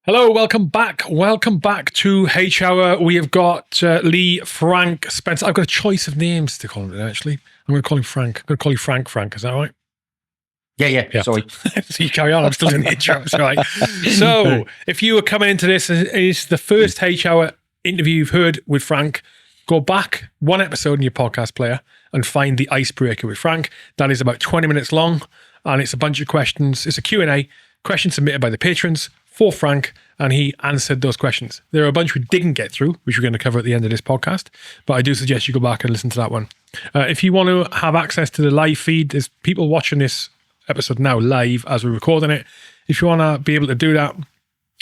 Hello, welcome back. Welcome back to H Hour. We have got Lee, Frank, Spencer. I've got a choice of names to call him today, actually. I'm going to call him Frank. I'm going to call you Frank. Frank, is that all right? Yeah. Sorry. So you carry on. I'm still doing the intro. It's all right. So if you were coming into this, is the first H Hour interview you've heard with Frank, go back one episode in your podcast player and find the icebreaker with Frank. That is about 20 minutes long, and it's a bunch of questions. It's a Q&A, questions submitted by the patrons for Frank, and he answered those questions. There are a bunch we didn't get through, which we're going to cover at the end of this podcast, but I do suggest you go back and listen to that one. If you want to have access to the live feed, there's people watching this episode now live as we're recording it. If you want to be able to do that,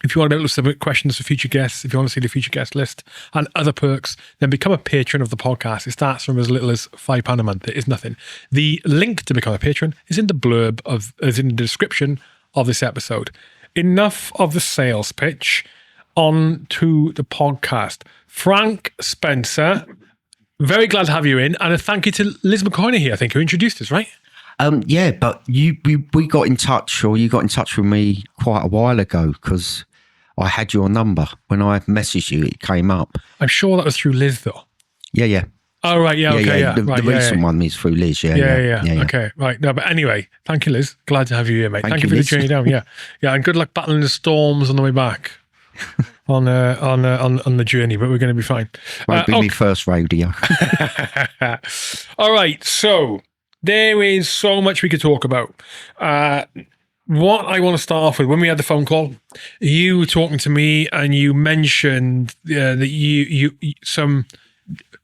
if you want to be able to submit questions for future guests, if you want to see the future guest list and other perks, then become a patron of the podcast. It starts from as little as £5 a month. It is nothing. The link to become a patron is in the blurb is in the description of this episode. Enough of the sales pitch. On to the podcast. Frank Spencer, very glad to have you in, and a thank you to Liz McCoy here, I think, who introduced us, right? Yeah, but we got in touch, or you got in touch with me quite a while ago because I had your number. When I messaged you, it came up. I'm sure that was through Liz, though. Yeah. Oh, right, yeah, okay, yeah. The recent one is through Liz, yeah. Okay, right. No, but anyway, thank you, Liz. Glad to have you here, mate. Thank you for the journey down, yeah. And good luck battling the storms on the way back on the journey, but we're going to be fine. Won't be my first rodeo. All right, so there is so much we could talk about. What I want to start off with, when we had the phone call, you were talking to me and you mentioned that you some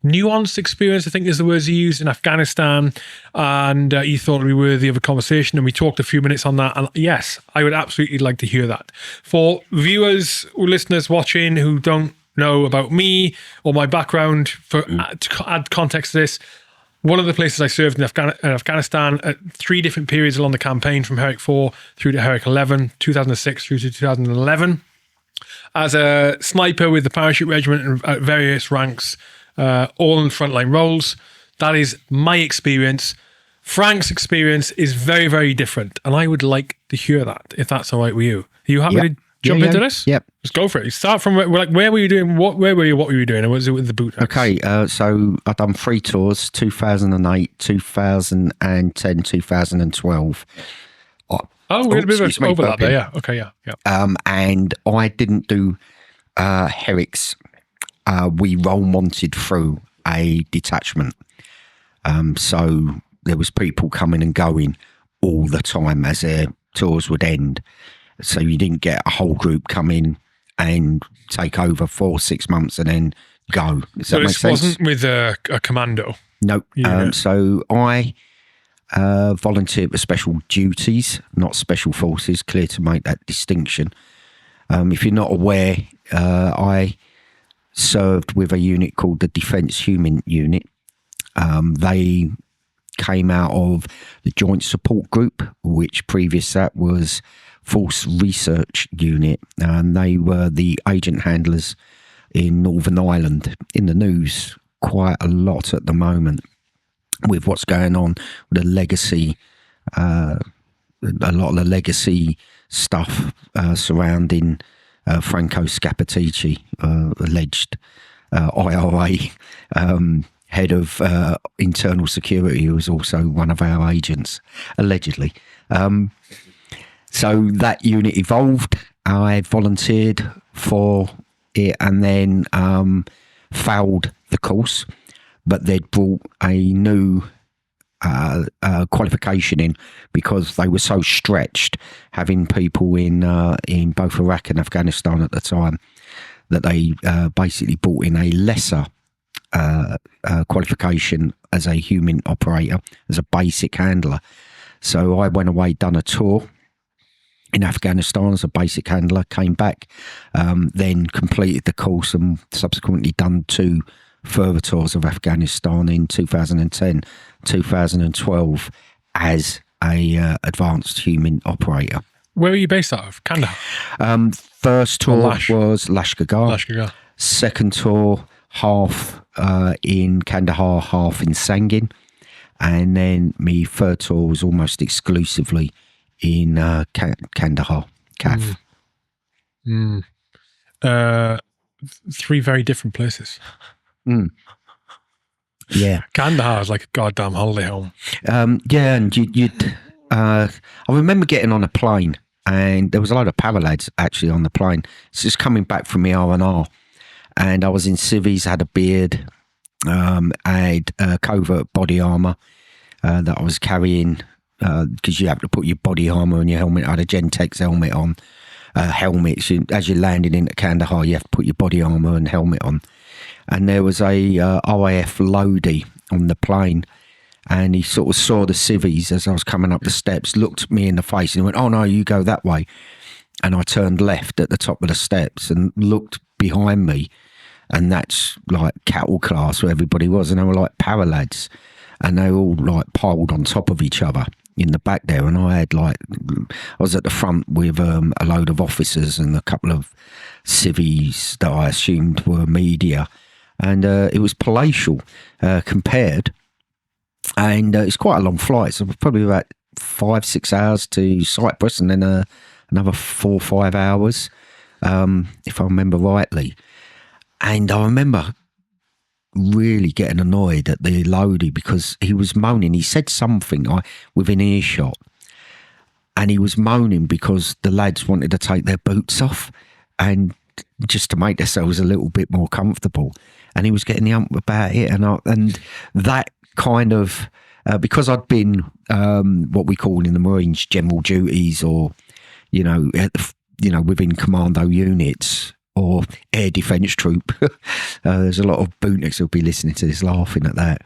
nuanced experience, I think is the words you used, in Afghanistan, and you thought it would be worthy of a conversation, and we talked a few minutes on that, and yes, I would absolutely like to hear that. For viewers or listeners watching who don't know about me or my background, to add context to this, one of the places I served in Afghanistan at 3 different periods along the campaign, from Herrick 4 through to Herrick 11, 2006 through to 2011, as a sniper with the parachute regiment at various ranks, all in frontline roles. That is my experience. Frank's experience is very, very different, and I would like to hear that, if that's all right with you. Are you happy to jump into this? Yep. Let's go for it. You start from where were you doing? Where were you? What were you doing? And what was it with the boot? Okay, so I've done 3 tours: 2008, 2010, 2012. Oh, we had a bit of overlap there. Yeah. Okay. Yeah. And I didn't do Herrick's. We role monted through a detachment. So there was people coming and going all the time as their tours would end. So you didn't get a whole group come in and take over 4 or 6 months and then go. Does that make sense? So this wasn't with a commando? No. So I volunteered for special duties, not special forces, clear to make that distinction. If you're not aware, I served with a unit called the Defence Human Unit. They came out of the Joint Support Group, which previous that was Force Research Unit, and they were the agent handlers in Northern Ireland. In the news quite a lot at the moment with what's going on with the legacy, a lot of the legacy stuff surrounding Franco Scappaticci, alleged IRA head of internal security, who was also one of our agents, allegedly. So that unit evolved. I volunteered for it and then failed the course, but they'd brought a new qualification in because they were so stretched, having people in both Iraq and Afghanistan at the time, that they basically brought in a lesser qualification as a human operator, as a basic handler. So I went away, done a tour in Afghanistan as a basic handler, came back, then completed the course and subsequently done 2 further tours of Afghanistan in 2010, 2012 as a advanced human operator. Where were you based out of? Kandahar? First tour was Lashkargah. Second tour, half in Kandahar, half in Sangin. And then my third tour was almost exclusively in Kandahar, KAF. Three very different places. Yeah. Kandahar is like a goddamn holiday home. Yeah, and I remember getting on a plane, and there was a load of paralads actually on the plane. It's just coming back from the R&R, and I was in civvies, had a beard, I had covert body armour that I was carrying because you have to put your body armour and your helmet. I had a Gentex helmet on. Helmets, as you're landing into Kandahar, you have to put your body armour and helmet on. And there was a RAF loadie on the plane, and he sort of saw the civvies as I was coming up the steps, looked at me in the face and went, "Oh no, you go that way." And I turned left at the top of the steps and looked behind me, and that's like cattle class where everybody was, and they were like paralads, and they were all like piled on top of each other in the back there. And I was at the front with a load of officers and a couple of civvies that I assumed were media, and it was palatial compared, and it's quite a long flight, so probably about 5-6 hours to Cyprus, and then another 4 or 5 hours, if I remember rightly. And I remember really getting annoyed at the loadie because he was moaning. He said something within earshot, and he was moaning because the lads wanted to take their boots off and just to make themselves a little bit more comfortable. And he was getting the ump about it, and that kind of because I'd been what we call in the Marines general duties, or within commando units, or air defence troop. There's a lot of bootnicks who'll be listening to this laughing at that.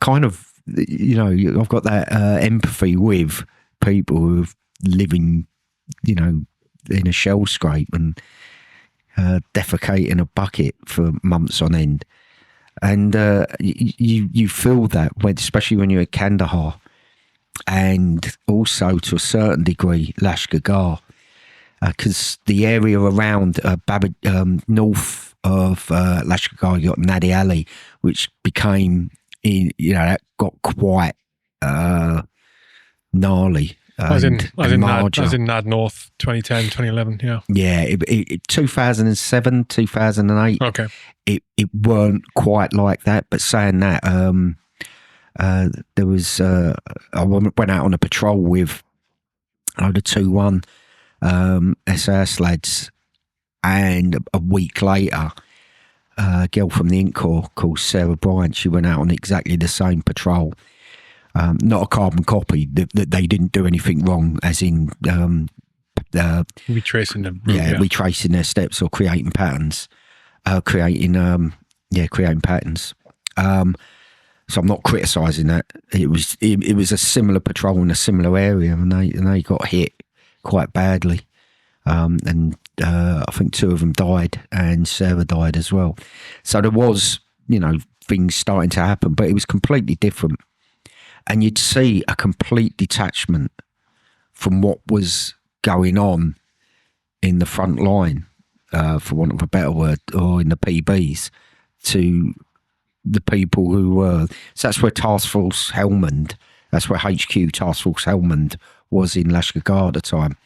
Kind of, I've got that empathy with people who are living, in a shell scrape and defecate in a bucket for months on end. And you feel that, especially when you're at Kandahar, and also to a certain degree Lashkar, because the area around north of Lashkar, you got Nadi Ali, which became, that got quite gnarly. As in Nad North 2010, 2011, yeah. Yeah, 2007, 2008. Okay. It weren't quite like that, but saying that, there was, I went out on a patrol with a load of 2-1 SAS lads, and a week later, a girl from the Int Corps called Sarah Bryant, she went out on exactly the same patrol. Not a carbon copy, that they didn't do anything wrong, as in retracing them. Retracing their steps or creating patterns. Creating patterns. So I'm not criticising that. It was a similar patrol in a similar area, and they got hit quite badly. And I think 2 of them died, and Sarah died as well. So there was, things starting to happen, but it was completely different. And you'd see a complete detachment from what was going on in the front line, for want of a better word, or in the PBs, to the people who were. So that's where Task Force Helmand, that's where HQ Task Force Helmand was in Lashkar at the time.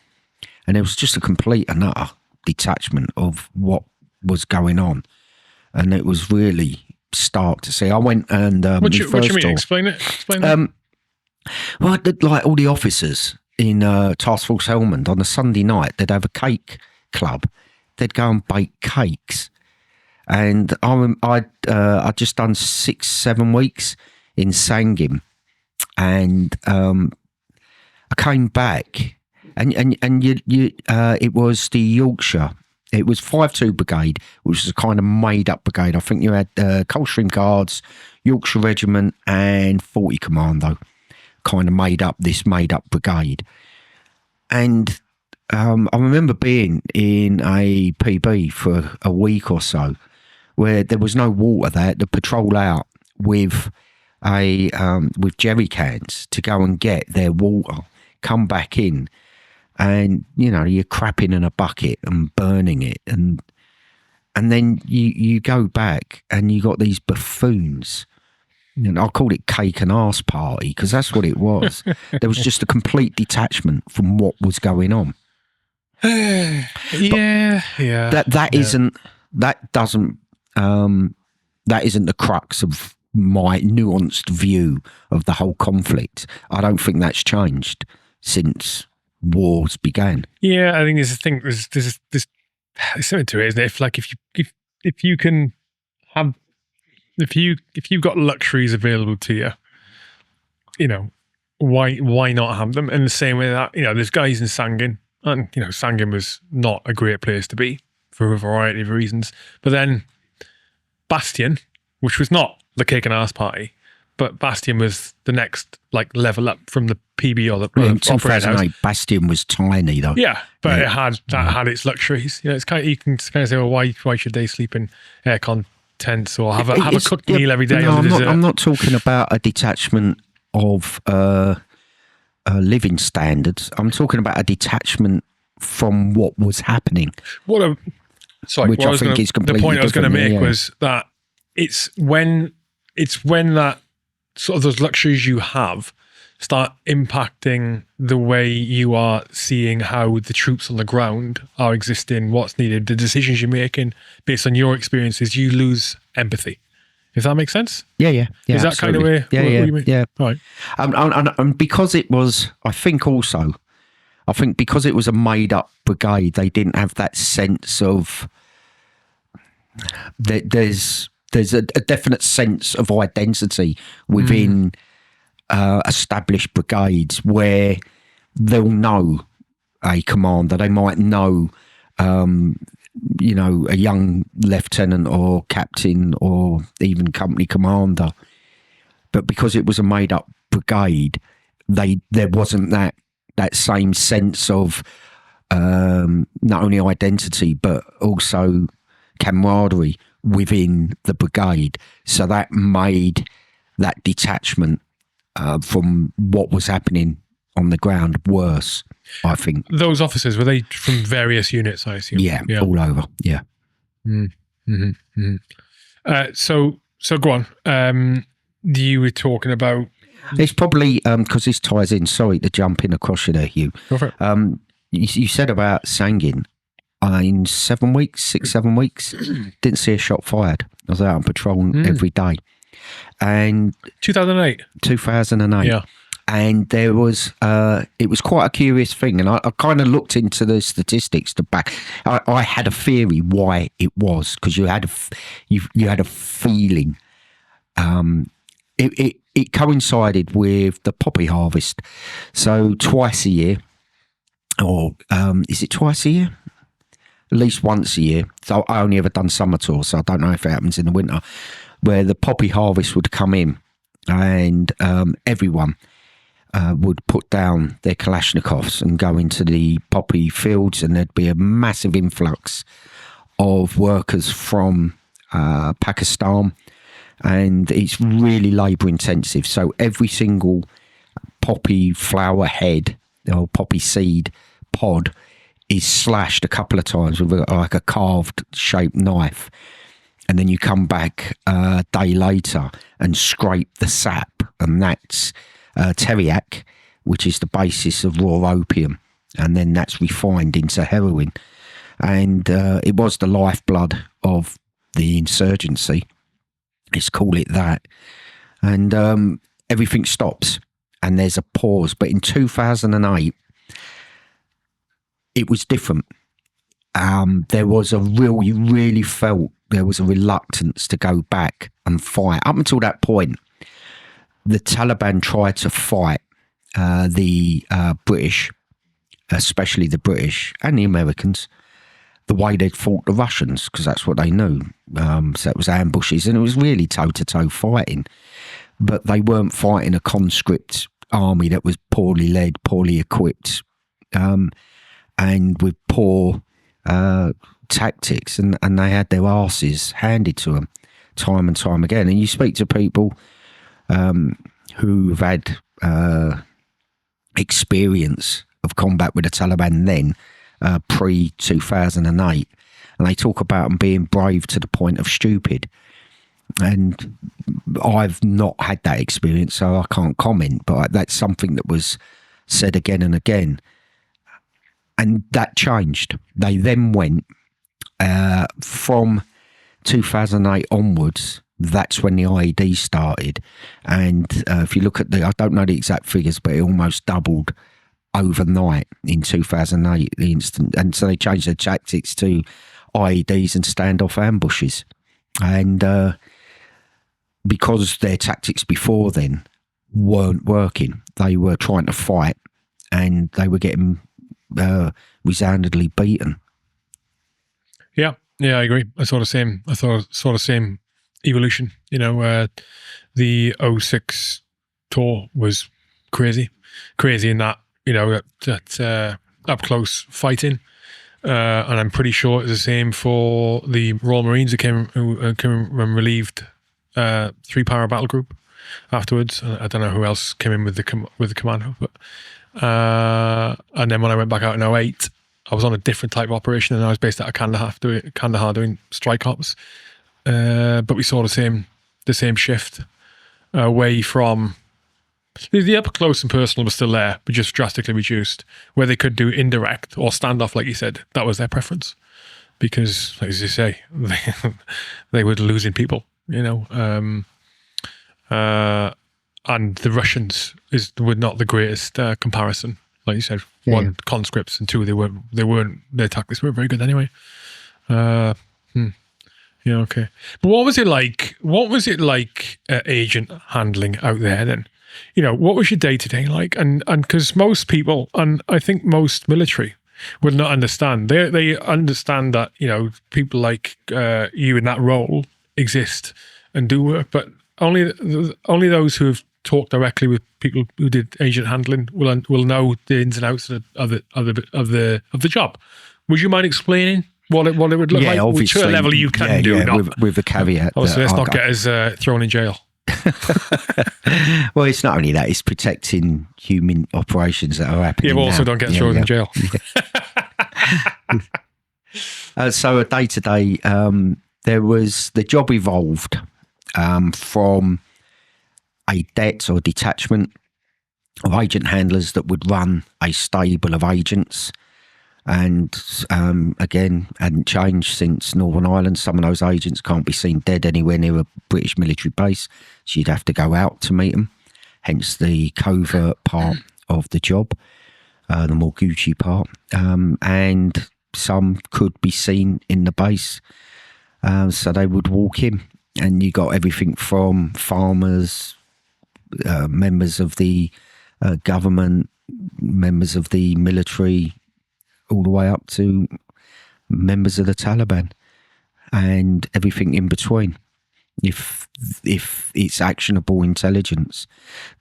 And it was just a complete and utter detachment of what was going on. And it was really stark to see. I went and what do you mean? Explain it. Well, like all the officers in Task Force Helmand, on a Sunday night, they'd have a cake club. They'd go and bake cakes. And I'd just done 6-7 weeks in Sangin, and I came back, and it was the Yorkshire. It was 5-2 Brigade, which was a kind of made-up brigade. I think you had Coldstream Guards, Yorkshire Regiment, and 40 Commando, kind of made up brigade. And I remember being in a PB for a week or so, where there was no water. They had to patrol out with with jerry cans to go and get their water, come back in, and you're crapping in a bucket and burning it, and then you go back and you got these buffoons. I called it cake and arse party because that's what it was. There was just a complete detachment from what was going on. Yeah. That isn't the crux of my nuanced view of the whole conflict. I don't think that's changed since wars began. Yeah, I think there's a thing. There's something to it, isn't it? If you can have if you've got luxuries available to you, you know, why not have them? In the same way that, you know, there's guys in Sangin, and, you know, Sangin was not a great place to be for a variety of reasons. But then Bastion, which was not the cake and ass party, but Bastion was the next like level up from the PB or the in 2008, Bastion was tiny though. Yeah, but it had its luxuries. You know, it's kind of, you can kind of say, well, why should they sleep in aircon tents or have a cooked meal every day? No, I'm not talking about a detachment of living standards. I'm talking about a detachment from what was happening. The point I was going to make was that it's when that sort of those luxuries you have start impacting the way you are seeing how the troops on the ground are existing, what's needed, the decisions you're making based on your experiences, you lose empathy. If that makes sense? Yeah. Is that kind of way? Yeah. Right. And because it was, I think because it was a made-up brigade, they didn't have that sense of there's a definite sense of identity within established brigades where they'll know a commander. They might know, you know, a young lieutenant or captain or even company commander. But because it was a made-up brigade, there wasn't that same sense of not only identity but also camaraderie within the brigade. So that made that detachment from what was happening on the ground worse, I think. Those officers, were they from various units, I assume? Yeah. All over. Yeah. So go on. You were talking about... It's probably, because this ties in, sorry to jump in across you there, Hugh. Go for it. You said about Sangin. In 7 weeks, 6-7 weeks, didn't see a shot fired. I was out on patrol every day. And 2008. Yeah. And there was, it was quite a curious thing. And I kind of looked into the statistics to back. I had a theory why it was, because you had a feeling. It coincided with the poppy harvest. So twice a year, or is it twice a year? At least once a year. So I only ever done summer tour, so I don't know if it happens in the winter, where the poppy harvest would come in and everyone would put down their Kalashnikovs and go into the poppy fields, and there'd be a massive influx of workers from Pakistan, and it's really labour intensive. So every single poppy flower head or poppy seed pod is slashed a couple of times with like a carved shaped knife, and then you come back a day later and scrape the sap, and that's teriac, which is the basis of raw opium, and then that's refined into heroin. And it was the lifeblood of the insurgency, let's call it that. And everything stops and there's a pause. But in 2008, it was different. There was you really felt there was a reluctance to go back and fight. Up until that point, the Taliban tried to fight the British, especially the British and the Americans, the way they'd fought the Russians, because that's what they knew. So it was ambushes, and it was really toe-to-toe fighting. But they weren't fighting a conscript army that was poorly led, poorly equipped, and with poor tactics, and they had their arses handed to them time and time again. And you speak to people who've had experience of combat with the Taliban then, pre-2008, and they talk about them being brave to the point of stupid. And I've not had that experience, so I can't comment, but that's something that was said again and again. And that changed. They then went from 2008 onwards. That's when the IED started. And if you look at I don't know the exact figures, but it almost doubled overnight in 2008, the instant. And so they changed their tactics to IEDs and standoff ambushes. And because their tactics before then weren't working, they were trying to fight and they were getting resoundingly beaten. Yeah, I agree. I saw the same evolution. The 06 tour was crazy in that, that up close fighting. And I'm pretty sure it's the same for the Royal Marines who came and relieved 3 para battle group afterwards. I don't know who else came in with the commando, but and then when I went back out in 08, I was on a different type of operation, and I was based out of Kandahar doing strike ops. But we saw the same shift away from the up close and personal was still there, but just drastically reduced. Where they could do indirect or standoff, like you said, that was their preference, because, as you say, they were losing people. And the Russians were not the greatest comparison. Like you said, one, conscripts, and two, their tactics weren't very good anyway. Yeah, okay. But what was it like? Agent handling out there then? What was your day to day like? And because most people, and I think most military, will not understand. They understand that people like you in that role exist and do work, but only those who have talked directly with people who did agent handling will know the ins and outs of the job. Would you mind explaining what it would look like? Obviously, to a level you can do, with the caveat. Obviously, let's not get us thrown in jail. Well, it's not only that; it's protecting human operations that are happening. Yeah, but also don't get thrown in jail. So a day to day, the job evolved from a det or detachment of agent handlers that would run a stable of agents. And again, hadn't changed since Northern Ireland. Some of those agents can't be seen dead anywhere near a British military base, so you'd have to go out to meet them. Hence the covert part of the job, the more Gucci part. And some could be seen in the base, so they would walk in, and you got everything from farmers, members of the government, members of the military, all the way up to members of the Taliban, and everything in between. If it's actionable intelligence,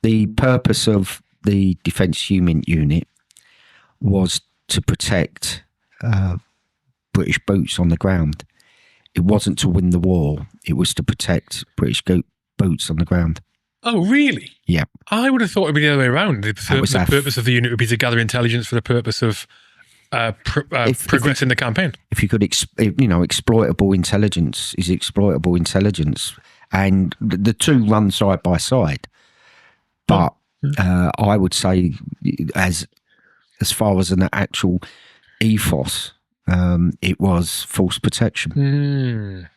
the purpose of the Defence Unit was to protect British boots on the ground. It wasn't to win the war; it was to protect British boots on the ground. Oh, really? Yeah. I would have thought it'd be the other way around. The purpose of the unit would be to gather intelligence for the purpose of progressing the campaign. If you could, exploitable intelligence is exploitable intelligence, and the two run side by side. But I would say, as far as an actual ethos, it was false protection.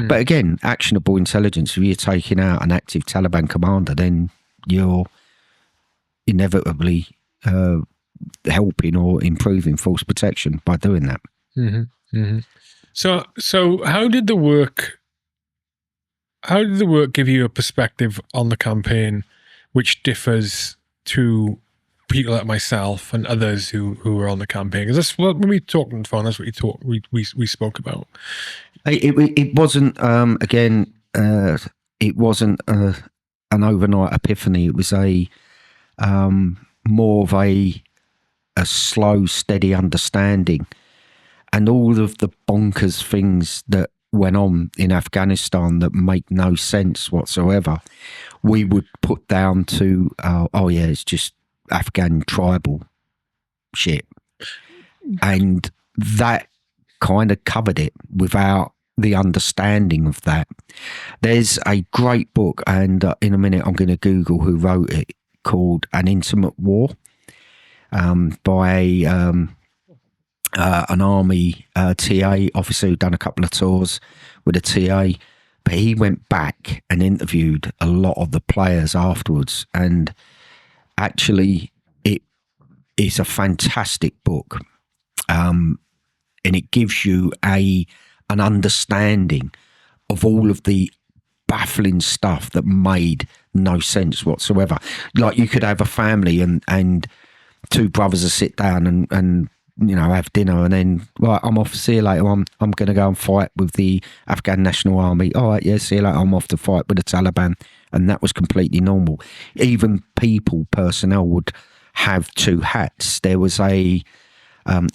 But again, actionable intelligence. If you're taking out an active Taliban commander, then you're inevitably helping or improving false protection by doing that. So how did the work give you a perspective on the campaign which differs to people like myself and others who were on the campaign? Because that's when we talked on the phone, that's what we spoke about. It wasn't it wasn't an overnight epiphany. It was a more of a slow, steady understanding, and all of the bonkers things that went on in Afghanistan that make no sense whatsoever, we would put down to, it's just Afghan tribal shit. And that kind of covered it without the understanding of that. There's a great book, and in a minute I'm going to Google who wrote it, called An Intimate War. by an army TA officer who'd done a couple of tours with a TA. But he went back and interviewed a lot of the players afterwards, and actually it's a fantastic book, and it gives you an understanding of all of the baffling stuff that made no sense whatsoever. Like, you could have a family and two brothers will sit down and have dinner, and then, right, I'm off, see you later, I'm going to go and fight with the Afghan National Army. All right, yeah, see you later, I'm off to fight with the Taliban. And that was completely normal. Even personnel would have two hats. There was a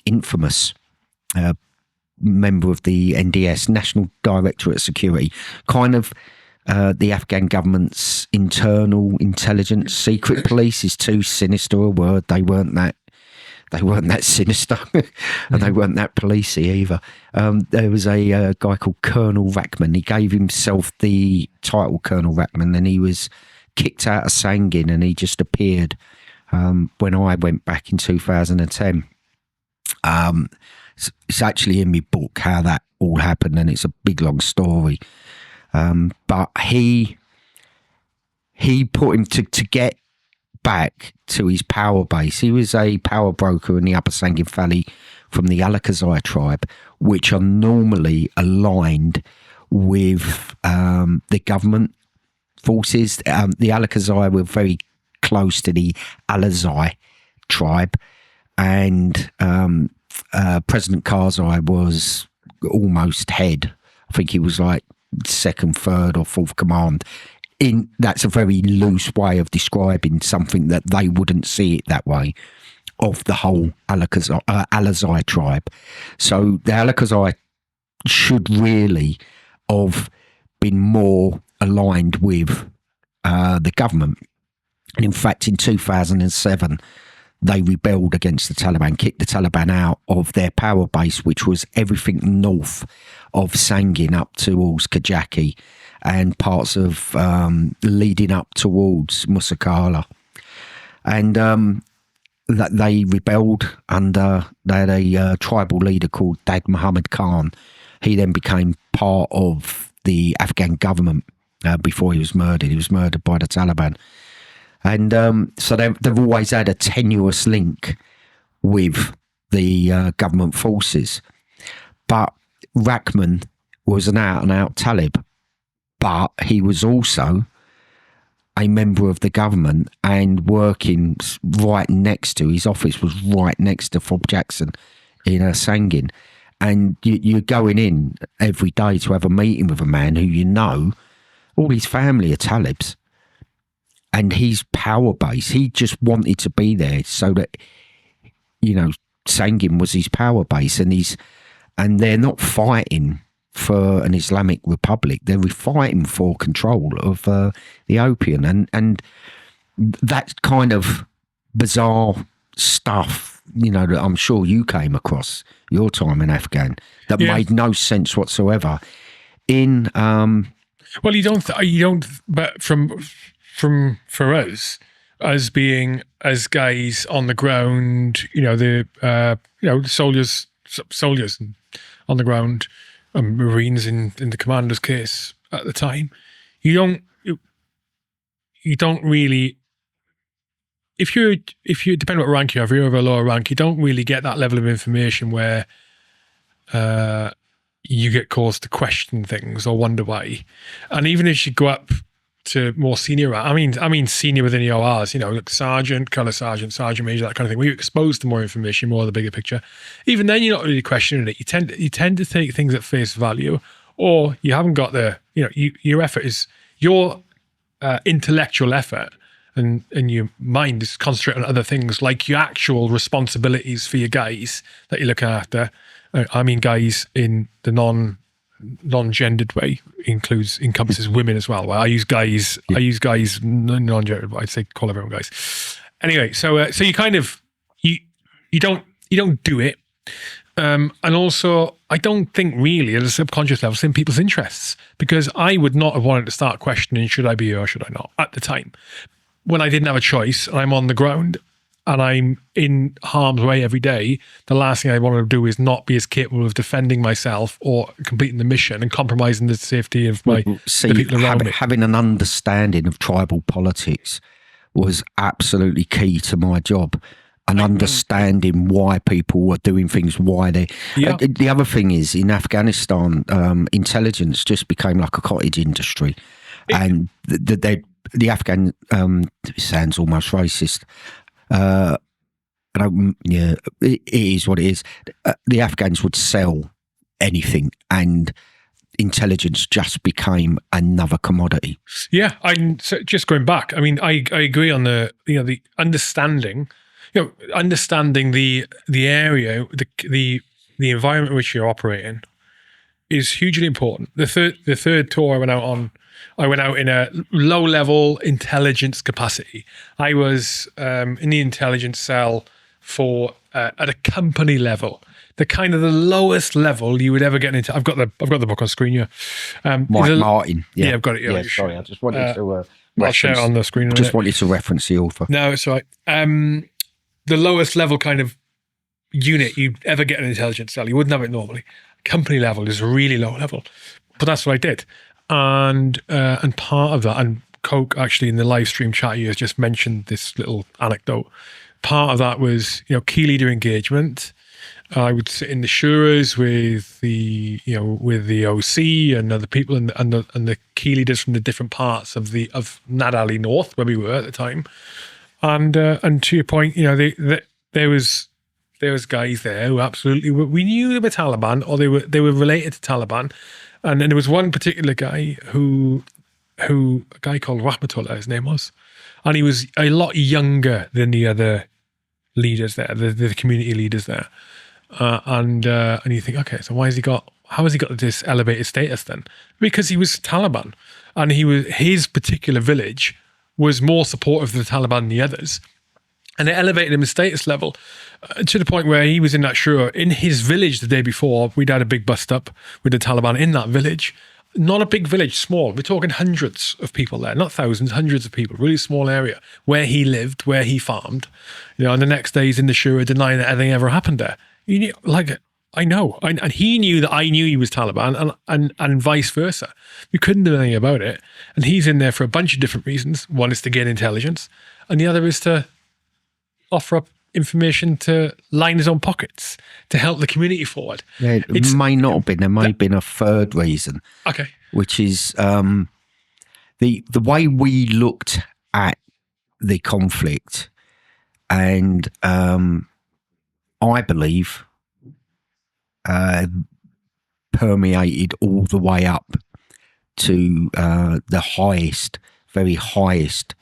infamous member of the NDS, National Directorate of Security, kind of the Afghan government's internal intelligence. Secret police is too sinister a word. They weren't that sinister, and they weren't that policey either. There was a guy called Colonel Rachman. He gave himself the title Colonel Rachman, and he was kicked out of Sangin, and he just appeared when I went back in 2010. It's actually in my book how that all happened, and it's a big long story. But he put him to get back to his power base. He was a power broker in the Upper Sangin Valley from the Alakazai tribe, which are normally aligned with the government forces. The Alakazai were very close to the Alazai tribe, and President Karzai was almost head. I think he was like second, third or fourth command. That's a very loose way of describing something that they wouldn't see it that way, of the whole Alazai tribe. So the Alakazai should really have been more aligned with the government. And in fact, in 2007, they rebelled against the Taliban, kicked the Taliban out of their power base, which was everything north of Sangin up towards Kajaki and parts of leading up towards Musakala. And that they rebelled under, they had a tribal leader called Dag Muhammad Khan. He then became part of the Afghan government before he was murdered. He was murdered by the Taliban. And so they've always had a tenuous link with the government forces. But Rachman was an out-and-out Talib, but he was also a member of the government and working right next to, his office was right next to Fob Jackson in Sangin. And you're going in every day to have a meeting with a man who all his family are Talibs. And his power base, he just wanted to be there so that, Sangin was his power base, and they're not fighting for an Islamic Republic. They're fighting for control of the opium, and that kind of bizarre stuff, that I'm sure you came across your time in Afghan, that made no sense whatsoever. Well, you don't, but for us, as being as guys on the ground, the soldiers on the ground, Marines in the commander's case at the time, you don't really, if you depending on what rank you have, if you're of a lower rank, you don't really get that level of information where you get caused to question things or wonder why. And even as you go up to more senior, I mean senior within the ORs, like sergeant, colour sergeant, sergeant major, that kind of thing, where you're exposed to more information, more of the bigger picture. Even then, you're not really questioning it. You tend to take things at face value, or you haven't got your effort is your intellectual effort, and your mind is concentrated on other things, like your actual responsibilities for your guys that you're looking after. I mean, guys in the non-gendered way encompasses women as well. Well, I use guys non-gendered, but I'd say call everyone guys. Anyway, so you kind of you don't do it, and also I don't think really at a subconscious level it's in people's interests, because I would not have wanted to start questioning should I be here or should I not at the time when I didn't have a choice and I'm on the ground. and I'm in harm's way every day, the last thing I want to do is not be as capable of defending myself or completing the mission and compromising the safety of the people around me. Having an understanding of tribal politics was absolutely key to my job, and understanding why people were doing things, why they... Yeah. The other thing is, in Afghanistan, intelligence just became like a cottage industry. And the Afghan... it sounds almost racist. It is what it is. The Afghans would sell anything, and intelligence just became another commodity. Yeah, so just going back. I mean, I agree on the understanding. Understanding the area, the environment in which you're operating is hugely important. The third tour I went out in a low-level intelligence capacity. I was in the intelligence cell for at a company level, the kind of the lowest level you would ever get into. I've got the book on screen here. Mike Martin. Yeah, I've got it. Yeah, sorry, I just wanted to. I'll share it on the screen. Just wanted to reference the author. No, it's all right. The lowest level kind of unit you'd ever get in an intelligence cell. You wouldn't have it normally. Company level is really low level, but that's what I did. And part of that, and Coke actually in the live stream chat here has just mentioned this little anecdote. Part of that was, key leader engagement. I would sit in the Shuras with the OC and other people and the key leaders from the different parts of Nad Ali North, where we were at the time. And to your point, there was guys there who absolutely we knew they were Taliban, or they were related to Taliban. And then there was one particular guy a guy called Rahmatullah, his name was, and he was a lot younger than the other leaders there, the community leaders there. And you think, okay, so how has he got this elevated status then? Because he was Taliban, and his particular village was more supportive of the Taliban than the others. And it elevated him in status level to the point where he was in that shura. In his village the day before, we'd had a big bust up with the Taliban in that village. Not a big village, small. We're talking hundreds of people there, not thousands, hundreds of people, really small area where he lived, where he farmed. And the next day he's in the shura denying that anything ever happened there. I know. And he knew that I knew he was Taliban and vice versa. We couldn't do anything about it. And he's in there for a bunch of different reasons. One is to gain intelligence, and the other is to offer up information to line his own pockets to help the community forward. Yeah, it may not have been. There may have been a third reason. Okay. Which is the way we looked at the conflict, and I believe permeated all the way up to the very highest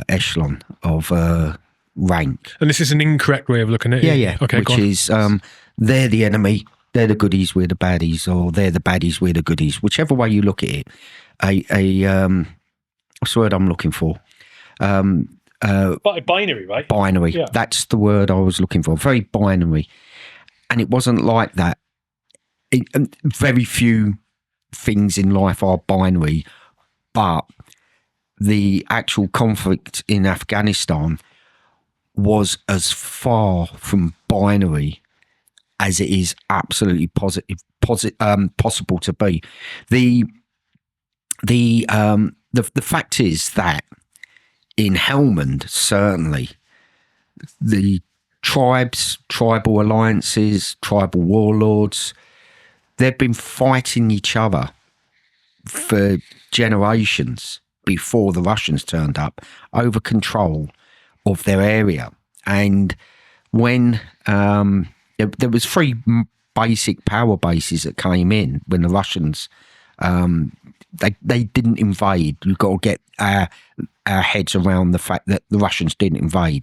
echelon of rank. And this is an incorrect way of looking at it. Yeah. Okay, which is they're the enemy, they're the goodies, we're the baddies, or they're the baddies, we're the goodies. Whichever way you look at it, what's the word I'm looking for? Binary, right? Binary. Yeah. That's the word I was looking for. Very binary. And it wasn't like that. Very few things in life are binary, but the actual conflict in Afghanistan was as far from binary as it is absolutely possible to be. The fact is that in Helmand, certainly, the tribes, tribal alliances, tribal warlords, they've been fighting each other for generations before the Russians turned up over control of their area. And when there was 3 basic power bases that came in when the Russians they didn't invade. You've got to get our heads around the fact that the Russians didn't invade.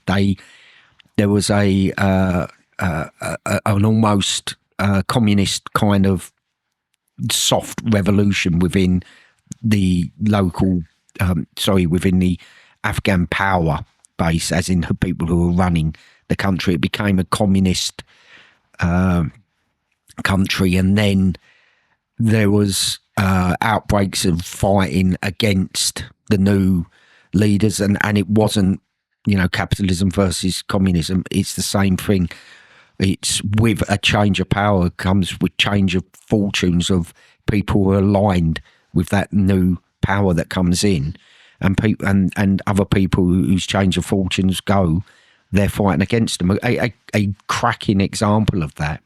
There was an almost communist kind of soft revolution within the local, within the Afghan power base, as in the people who were running the country. It became a communist country, and then there was outbreaks of fighting against the new leaders, and it wasn't capitalism versus communism. It's the same thing. It's with a change of power comes with change of fortunes of people who are aligned with that new power that comes in, and and other people whose change of fortunes go, they're fighting against them. A cracking example of that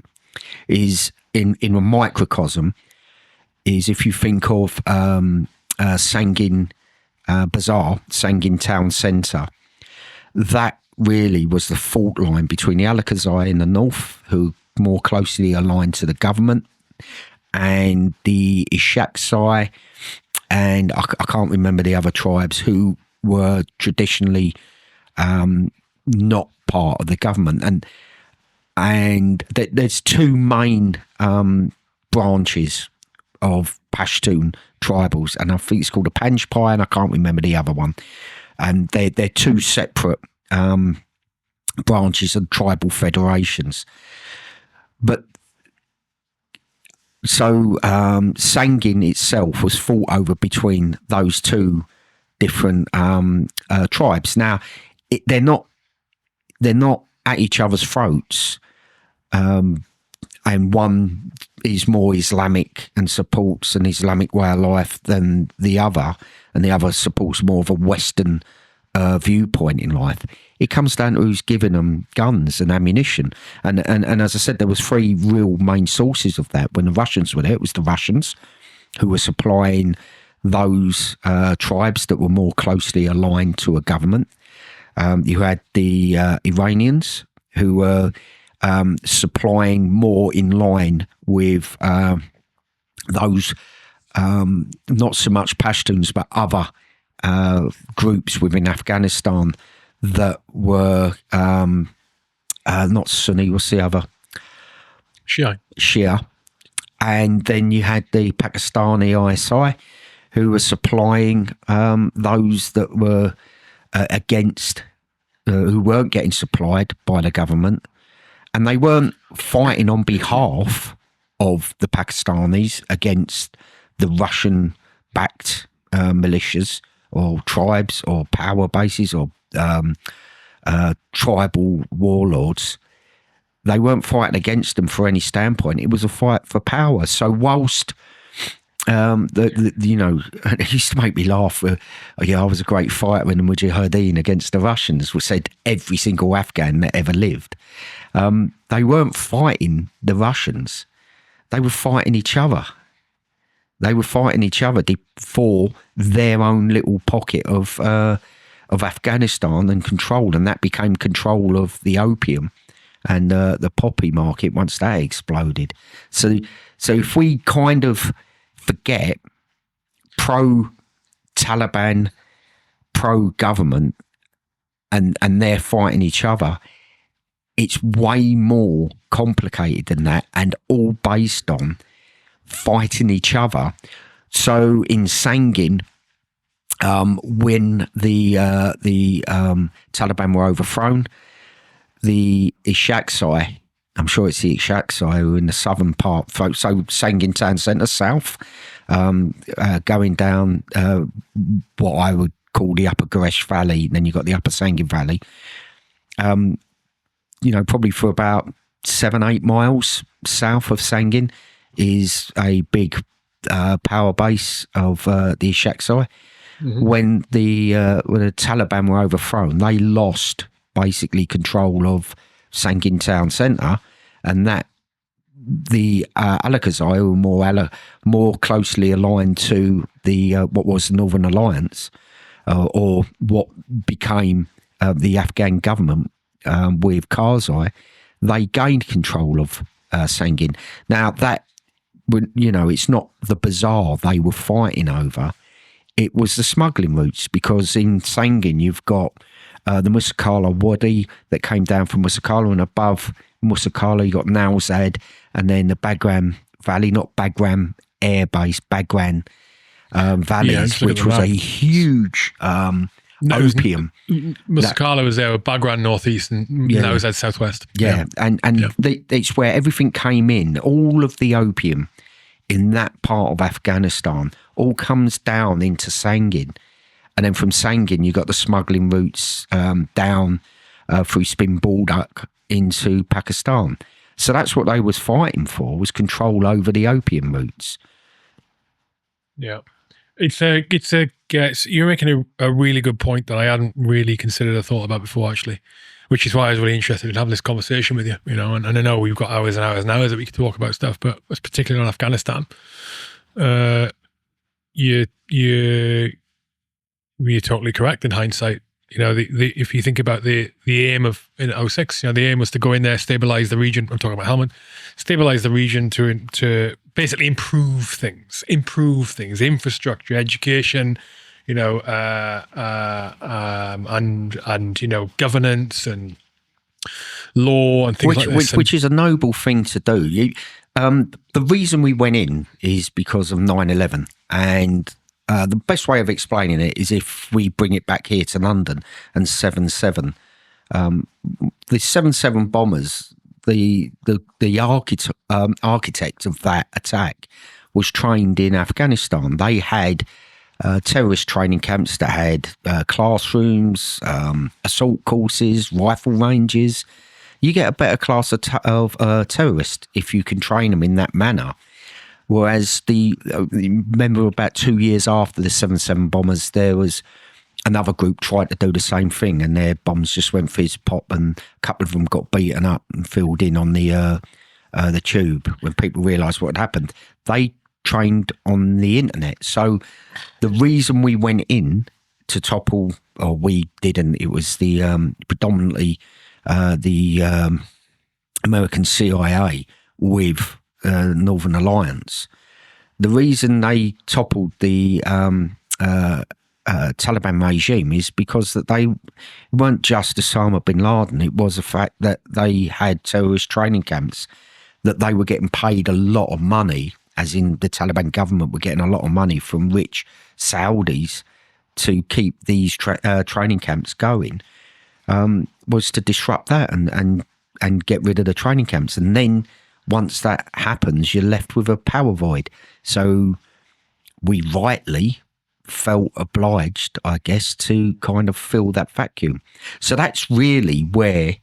is in a microcosm is if you think of Sangin Bazaar, Sangin town centre. That really was the fault line between the Alakazai in the north, who more closely aligned to the government, and the Ishaksai, and I can't remember the other tribes who were traditionally not part of the government. And there's two main branches of Pashtun tribals, and I think it's called a Panjpai, and I can't remember the other one. And they're two separate branches of tribal federations. But so Sangin itself was fought over between those two different tribes. Now they're not at each other's throats, and one is more Islamic and supports an Islamic way of life than the other, and the other supports more of a Western viewpoint in life. It comes down to who's giving them guns and ammunition, and as I said, there was three real main sources of that. When the Russians were there, it was the Russians who were supplying those tribes that were more closely aligned to a government. You had the Iranians who were supplying more in line with those not so much Pashtuns but other groups within Afghanistan that were not Sunni. What's the other? Shia. And then you had the Pakistani ISI who were supplying those that were against, who weren't getting supplied by the government. And they weren't fighting on behalf of the Pakistanis against the Russian-backed militias or tribes or power bases or tribal warlords. They weren't fighting against them for any standpoint. It was a fight for power. So whilst it used to make me laugh. I was a great fighter in the Mujahideen against the Russians, which said every single Afghan that ever lived. They weren't fighting the Russians. They were fighting each other. They were fighting each other for their own little pocket of Afghanistan and control, and that became control of the opium and the poppy market once that exploded. So if we kind of forget pro-Taliban, pro-government, and they're fighting each other, it's way more complicated than that, and all based on fighting each other. So in Sangin, when the Taliban were overthrown, the Ishaksai, I'm sure it's the Ishaksai who in the southern part, so Sangin town centre, south, going down what I would call the Upper Goresh Valley, and then you've got the Upper Sangin Valley, probably for about 7-8 miles south of Sangin is a big power base of the Ishaksai. Mm-hmm. When the Taliban were overthrown, they lost basically control of Sangin town centre, and that the Alakazai were more closely aligned to the what was the Northern Alliance, or what became the Afghan government with Karzai. They gained control of Sangin. Now that, it's not the bazaar they were fighting over. It was the smuggling routes, because in Sangin you've got the Musakala Wadi that came down from Musakala, and above Musakala you got Nowzad, and then the Bagram Valley, not Bagram Air Base, Bagram Valleys, which was a huge opium. Musakala was there, Bagram northeast, and Nowzad southwest. Yeah, and it's where everything came in. All of the opium in that part of Afghanistan all comes down into Sangin, And then from Sangin, you got the smuggling routes down through Spin Baldak into Pakistan. So that's what they was fighting for, was control over the opium routes. Yeah. You're making a really good point that I hadn't really considered or thought about before, actually, which is why I was really interested in having this conversation with you, and I know we've got hours and hours and hours that we could talk about stuff, but particularly on Afghanistan, you're totally correct in hindsight. If you think about the aim of in 06, the aim was to go in there, stabilize the region. I'm talking about Helmand, stabilize the region to basically improve things, infrastructure, education, and governance and law and things like this. Which is a noble thing to do. The reason we went in is because of 9/11, and the best way of explaining it is if we bring it back here to London and 7/7. The 7/7 bombers, the architect of that attack was trained in Afghanistan. They had terrorist training camps that had classrooms, assault courses, rifle ranges. You get a better class of terrorist if you can train them in that manner. Whereas remember about 2 years after the 7/7 bombers, there was another group tried to do the same thing, and their bombs just went fizz pop, and a couple of them got beaten up and filled in on the tube when people realised what had happened. They trained on the internet. So the reason we went in to topple, or we didn't, it was the predominantly the American CIA with Northern Alliance. The reason they toppled the Taliban regime is because that they weren't just Osama bin Laden. It was the fact that they had terrorist training camps, that they were getting paid a lot of money, as in the Taliban government were getting a lot of money from rich Saudis to keep these training camps going, was to disrupt that and get rid of the training camps. And then once that happens, you're left with a power void. So we rightly felt obliged, I guess, to kind of fill that vacuum. So that's really where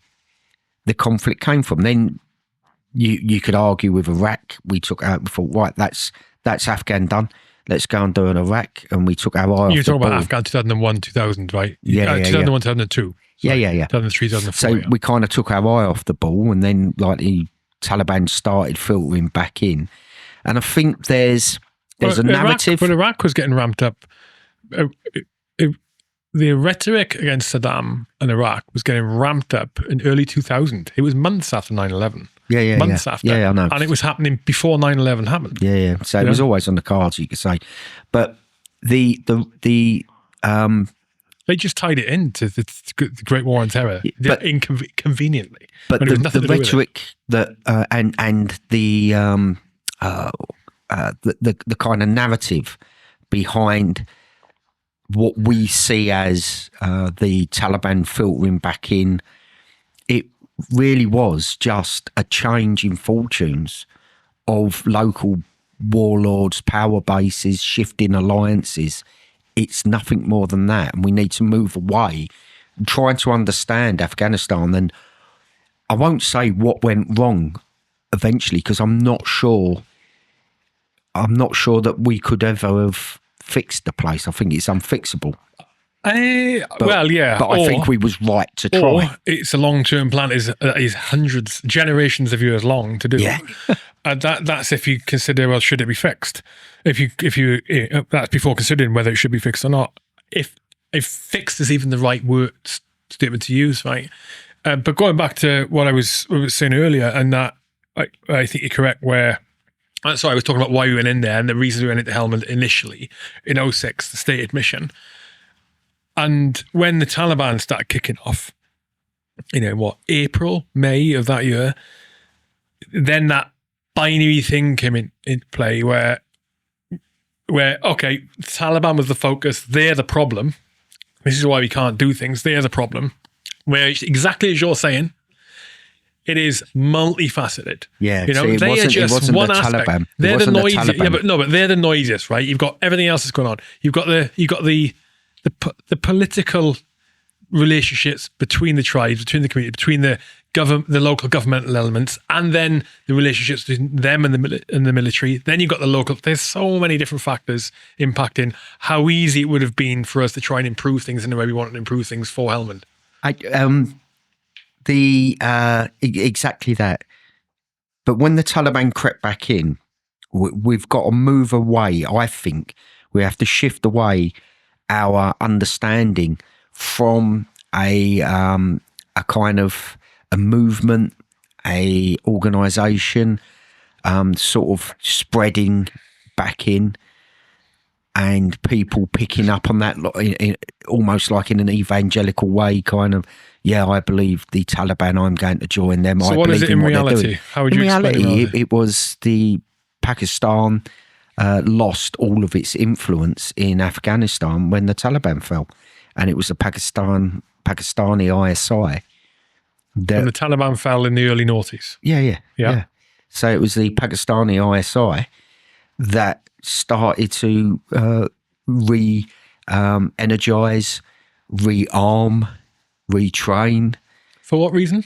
the conflict came from. Then you could argue with Iraq. We took out and thought, right, that's Afghan done. Let's go and do an Iraq. And we took our eye off the ball. You're talking about Afghan 2001, 2000, right? Yeah. 2001, 2002. Sorry. Yeah. 2003, 2004. So we kind of took our eye off the ball, and then like the Taliban started filtering back in. And I think there's a narrative. But Iraq was getting ramped up. The rhetoric against Saddam and Iraq was getting ramped up in early 2000. It was months after 9/11. Months after. Yeah, I know. And it was happening before 9/11 happened. Yeah. So it was always on the cards, you could say. But the they just tied it into the Great War on Terror, conveniently. But the rhetoric that and the kind of narrative behind what we see as the Taliban filtering back in, it really was just a change in fortunes of local warlords, power bases, shifting alliances. It's nothing more than that. And we need to move away and try to understand Afghanistan. And I won't say what went wrong eventually, because I'm not sure that we could ever have fixed the place. I think it's unfixable. But I think we was right to try. Or it's a long-term plan, is hundreds, generations of years long to do. Yeah. And that's if you consider, well, should it be fixed? If you that's before considering whether it should be fixed or not. If fixed is even the right word statement to use, right? But going back to what I was saying earlier, and that I think you're correct. Where I was talking about why we went in there and the reason we went into Helmand initially in 06, the stated mission. And when the Taliban started kicking off, April, May of that year, then that binary thing came into play where okay, Taliban was the focus, they're the problem. This is why we can't do things, they're the problem. Where exactly as you're saying, it is multifaceted. Yeah, they are just one aspect. They're the noisiest. Yeah, but they're the noisiest, right? You've got everything else that's going on. You've got the the political relationships between the tribes, between the community, between the local governmental elements, and then the relationships between them and the military. Then you've got the local. There's so many different factors impacting how easy it would have been for us to try and improve things in the way we want to improve things for Helmand. Exactly that. But when the Taliban crept back in, we've got to move away. I think we have to shift away our understanding from a kind of a movement, a organisation, sort of spreading back in, and people picking up on that almost like in an evangelical way, kind of, yeah, I believe the Taliban, I'm going to join them. So I what believe is it in in what reality? they're doing. How would you explain reality, it was the Pakistan lost all of its influence in Afghanistan when the Taliban fell. And it was the Pakistani ISI. When the Taliban fell in the early noughties. Yeah. So it was the Pakistani ISI that started to energize, rearm, retrain. For what reason?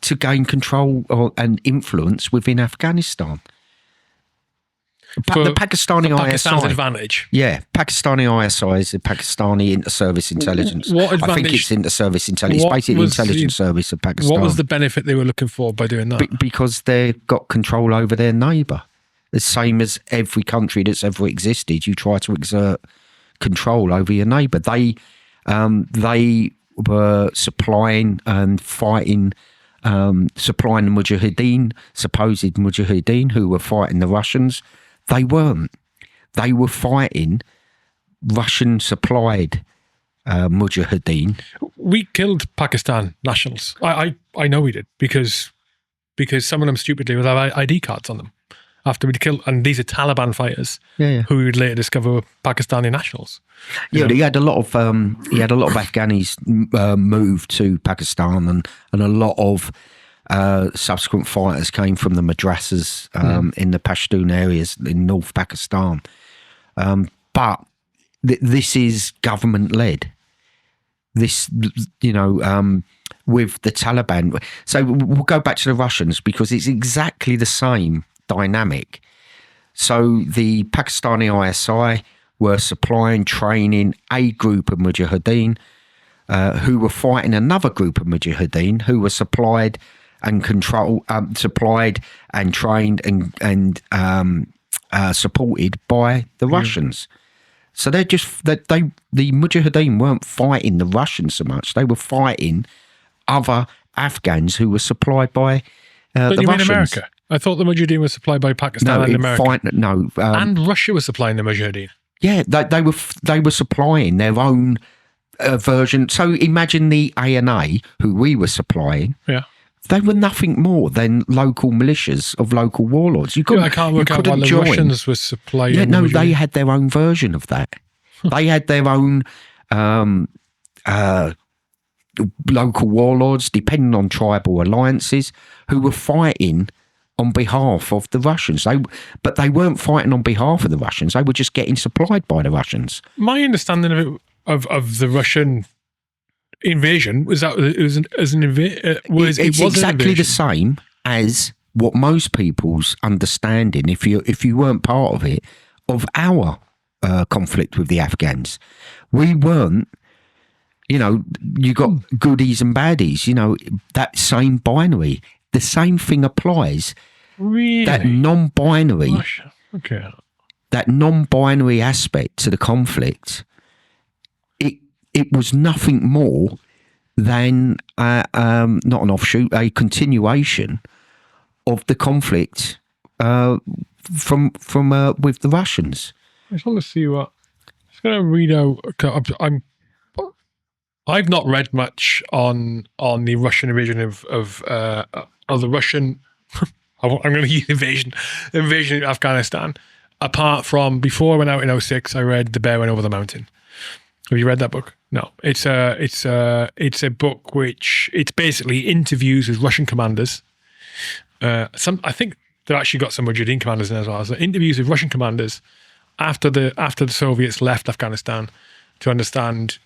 To gain control and influence within Afghanistan. The Pakistani ISI. Pakistan's advantage. Yeah, Pakistani ISI is the Pakistani Inter-Service Intelligence. What advantage? I think it's Inter-Service Intelligence. It's basically the intelligence service of Pakistan. What was the benefit they were looking for by doing that? Because they've got control over their neighbour. The same as every country that's ever existed, you try to exert control over your neighbour. They were supplying and fighting, supplying the Mujahideen, supposed Mujahideen who were fighting the Russians. They weren't. They were fighting Russian-supplied Mujahideen. We killed Pakistan nationals. I know we did because some of them stupidly would have ID cards on them after we'd killed. And these are Taliban fighters who we would later discover were Pakistani nationals. Yeah, he had a lot of Afghanis move to Pakistan, and a lot of subsequent fighters came from the madrasas in the Pashtun areas in North Pakistan. But this is government led. This, with the Taliban. So we'll go back to the Russians because it's exactly the same dynamic. So the Pakistani ISI were supplying, training a group of Mujahideen who were fighting another group of Mujahideen who were supplied and supplied and trained and supported by the Russians. So they're just the Mujahideen weren't fighting the Russians so much; they were fighting other Afghans who were supplied by the you Russians. Mean America? I thought the Mujahideen was supplied by Pakistan and America. And Russia was supplying the Mujahideen. Yeah, they were supplying their own version. So imagine the ANA, who we were supplying. Yeah. They were nothing more than local militias of local warlords. I can't work out why the Russians were supplying. Yeah, no, they had their own version of that. They had their own local warlords, depending on tribal alliances, who were fighting on behalf of the Russians. But they weren't fighting on behalf of the Russians. They were just getting supplied by the Russians. My understanding of the Russian invasion was that it was it's exactly the same as what most people's understanding, if you weren't part of it, of our conflict with the Afghans. We weren't, you got goodies and baddies, that same binary. The same thing applies. Really? That non-binary, that non-binary aspect to the conflict, it was nothing more than not an offshoot, a continuation of the conflict from with the Russians. I just want to see what. I'm just going to read out. I've not read much on the Russian invasion of the Russian. I'm going to use invasion of Afghanistan. Apart from before I went out in 2006, I read The Bear Went Over the Mountain. Have you read that book? No. It's a book which it's basically interviews with Russian commanders. I think they've actually got some Mujahideen commanders in as well. So interviews with Russian commanders after the Soviets left Afghanistan to understand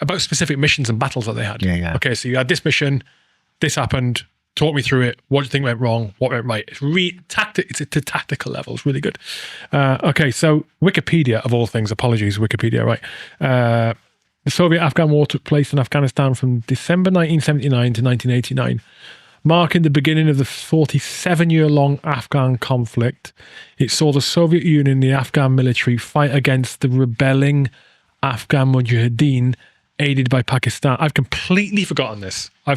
about specific missions and battles that they had. Yeah. Okay, so you had this mission, this happened. Talk me through it. What do you think went wrong? What went right? It's It's to tactical level. It's really good. Okay, so Wikipedia, of all things, apologies, Wikipedia, right? The Soviet-Afghan War took place in Afghanistan from December 1979 to 1989, marking the beginning of the 47-year-long Afghan conflict. It saw the Soviet Union and the Afghan military fight against the rebelling Afghan Mujahideen, aided by Pakistan. I've completely forgotten this. I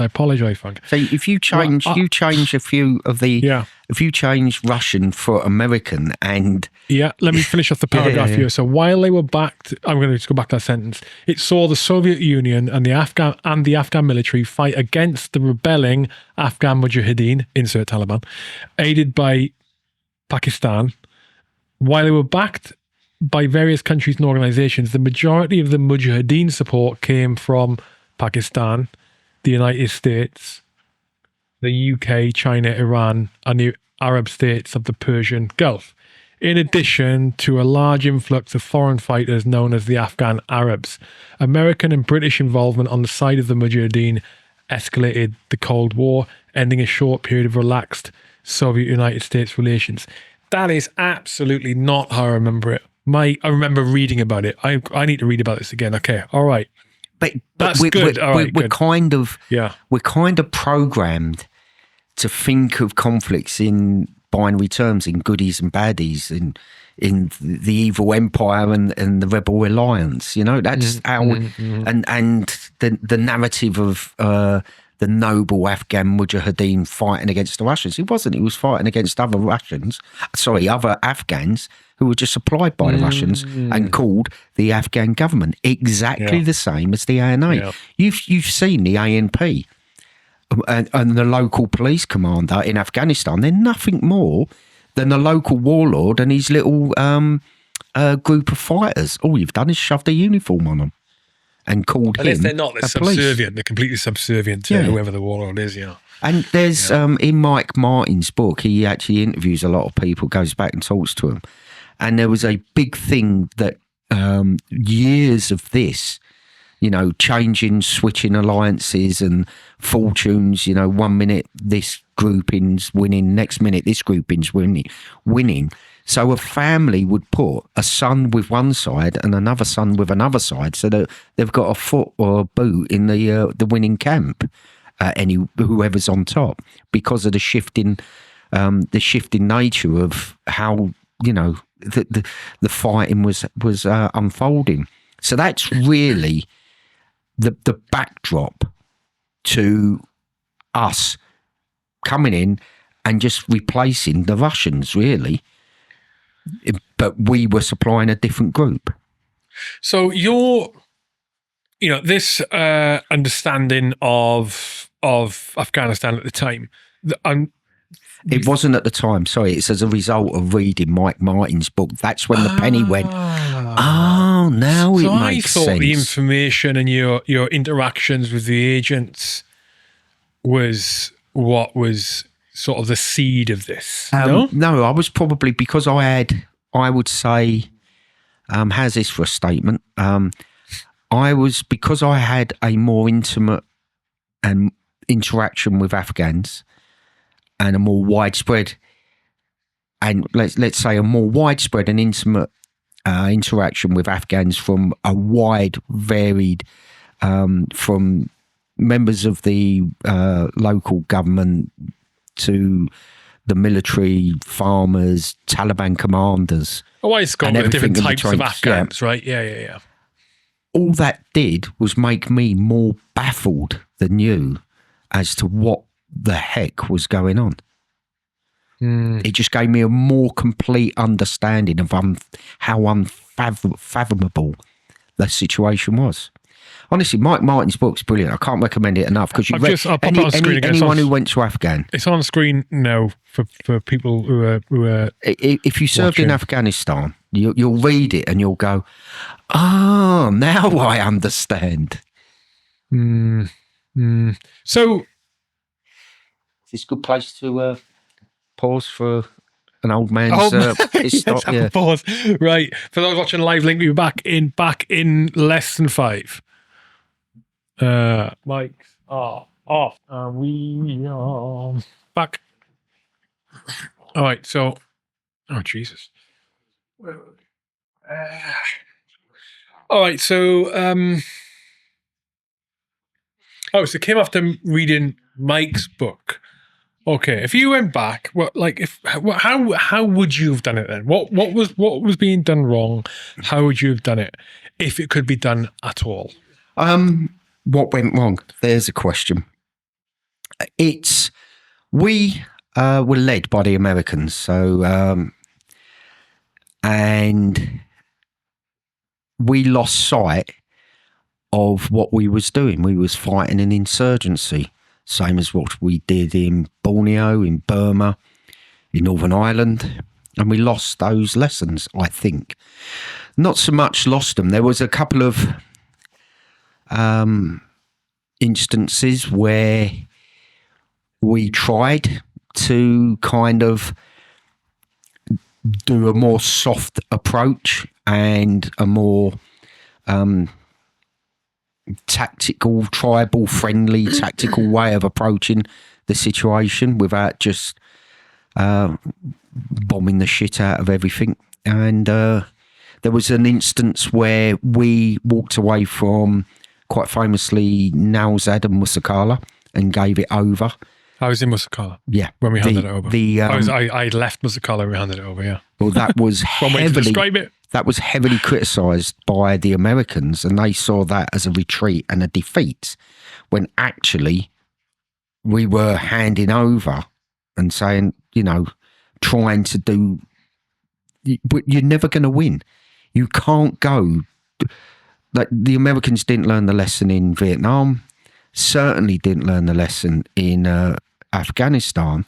apologize, Frank. So if you change, a few of the, if you change Russian for American and... Yeah, let me finish off the paragraph here. So while they were backed, I'm going to just go back to that sentence. It saw the Soviet Union and the Afghan military fight against the rebelling Afghan Mujahideen, insert Taliban, aided by Pakistan. While they were backed by various countries and organizations, the majority of the Mujahideen support came from Pakistan, the United States, the UK, China, Iran, and the Arab states of the Persian Gulf, in addition to a large influx of foreign fighters known as the Afghan Arabs. American and British involvement on the side of the Mujahideen escalated the Cold War, ending a short period of relaxed Soviet-United States relations. That is absolutely not how I remember it. I remember reading about it. I need to read about this again. Okay, all right. But that's good. We're kind of programmed to think of conflicts in binary terms, in goodies and baddies, in the evil empire and the rebel alliance. You know, that's how. And the narrative of the noble Afghan Mujahideen fighting against the Russians. He wasn't. He was fighting against other Afghans who were just supplied by the Russians and called the Afghan government. Exactly the same as the ANA. Yeah. You've seen the ANP and the local police commander in Afghanistan. They're nothing more than a local warlord and his little group of fighters. All you've done is shoved a uniform on them and called him. If they're not, they're subservient. They're completely subservient to whoever the warlord is. Yeah. And there's in Mike Martin's book, he actually interviews a lot of people, goes back and talks to them. And there was a big thing that years of this, you know, changing, switching alliances and fortunes, you know, 1 minute this grouping's winning, next minute this grouping's winning. So a family would put a son with one side and another son with another side, so that they've got a foot or a boot in the winning camp, whoever's on top, because of the shifting nature of how, you know, the fighting was unfolding. So that's really the backdrop to us coming in and just replacing the Russians, really. But we were supplying a different group. So this understanding of Afghanistan at the time, it wasn't at the time. Sorry, it's as a result of reading Mike Martin's book. That's when the penny went. Oh, now it makes sense. I thought the information and your interactions with the agents was what was sort of the seed of this. No, I was probably, because I would say, how's this for a statement? Because I had a more intimate interaction with Afghans, and a more widespread, and let's say a more widespread and intimate interaction with Afghans from a wide, varied, from members of the local government to the military, farmers, Taliban commanders. Oh, it's got different types of Afghans, right? Yeah. All that did was make me more baffled than you as to what the heck was going on. It just gave me a more complete understanding of how unfathomable the situation was. Honestly, Mike Martin's book's brilliant. I can't recommend it enough, because anyone who went to Afghan. It's on screen now for people who are if you served in Afghanistan, you'll read it and you'll go, now I understand. So, is this a good place to pause for an old man's pit stop. Yes, of course. Right. For those watching live, link, we'll be back in less than 5. Mics are off. We are back. All right. So, oh Jesus. All right. So, so it came after reading Mike's book. Okay, if you went back, how would you have done it then? What was being done wrong? How would you have done it if it could be done at all? What went wrong? There's a question. We were led by the Americans, so and we lost sight of what we was doing. We was fighting an insurgency. Same as what we did in Borneo, in Burma, in Northern Ireland. And we lost those lessons, I think. Not so much lost them. There was a couple of instances where we tried to kind of do a more soft approach and a more tactical, tribal friendly tactical way of approaching the situation without just bombing the shit out of everything. And there was an instance where we walked away from, quite famously, Nowzad and Musakala and gave it over. I was in Musakala. Yeah. When we handed it over. I left Musakala and we handed it over, yeah. Well, that was one way to describe it. That was heavily criticised by the Americans, and they saw that as a retreat and a defeat, when actually we were handing over and saying, trying to do, but you're never going to win. You can't go. Like, the Americans didn't learn the lesson in Vietnam, certainly didn't learn the lesson in Afghanistan,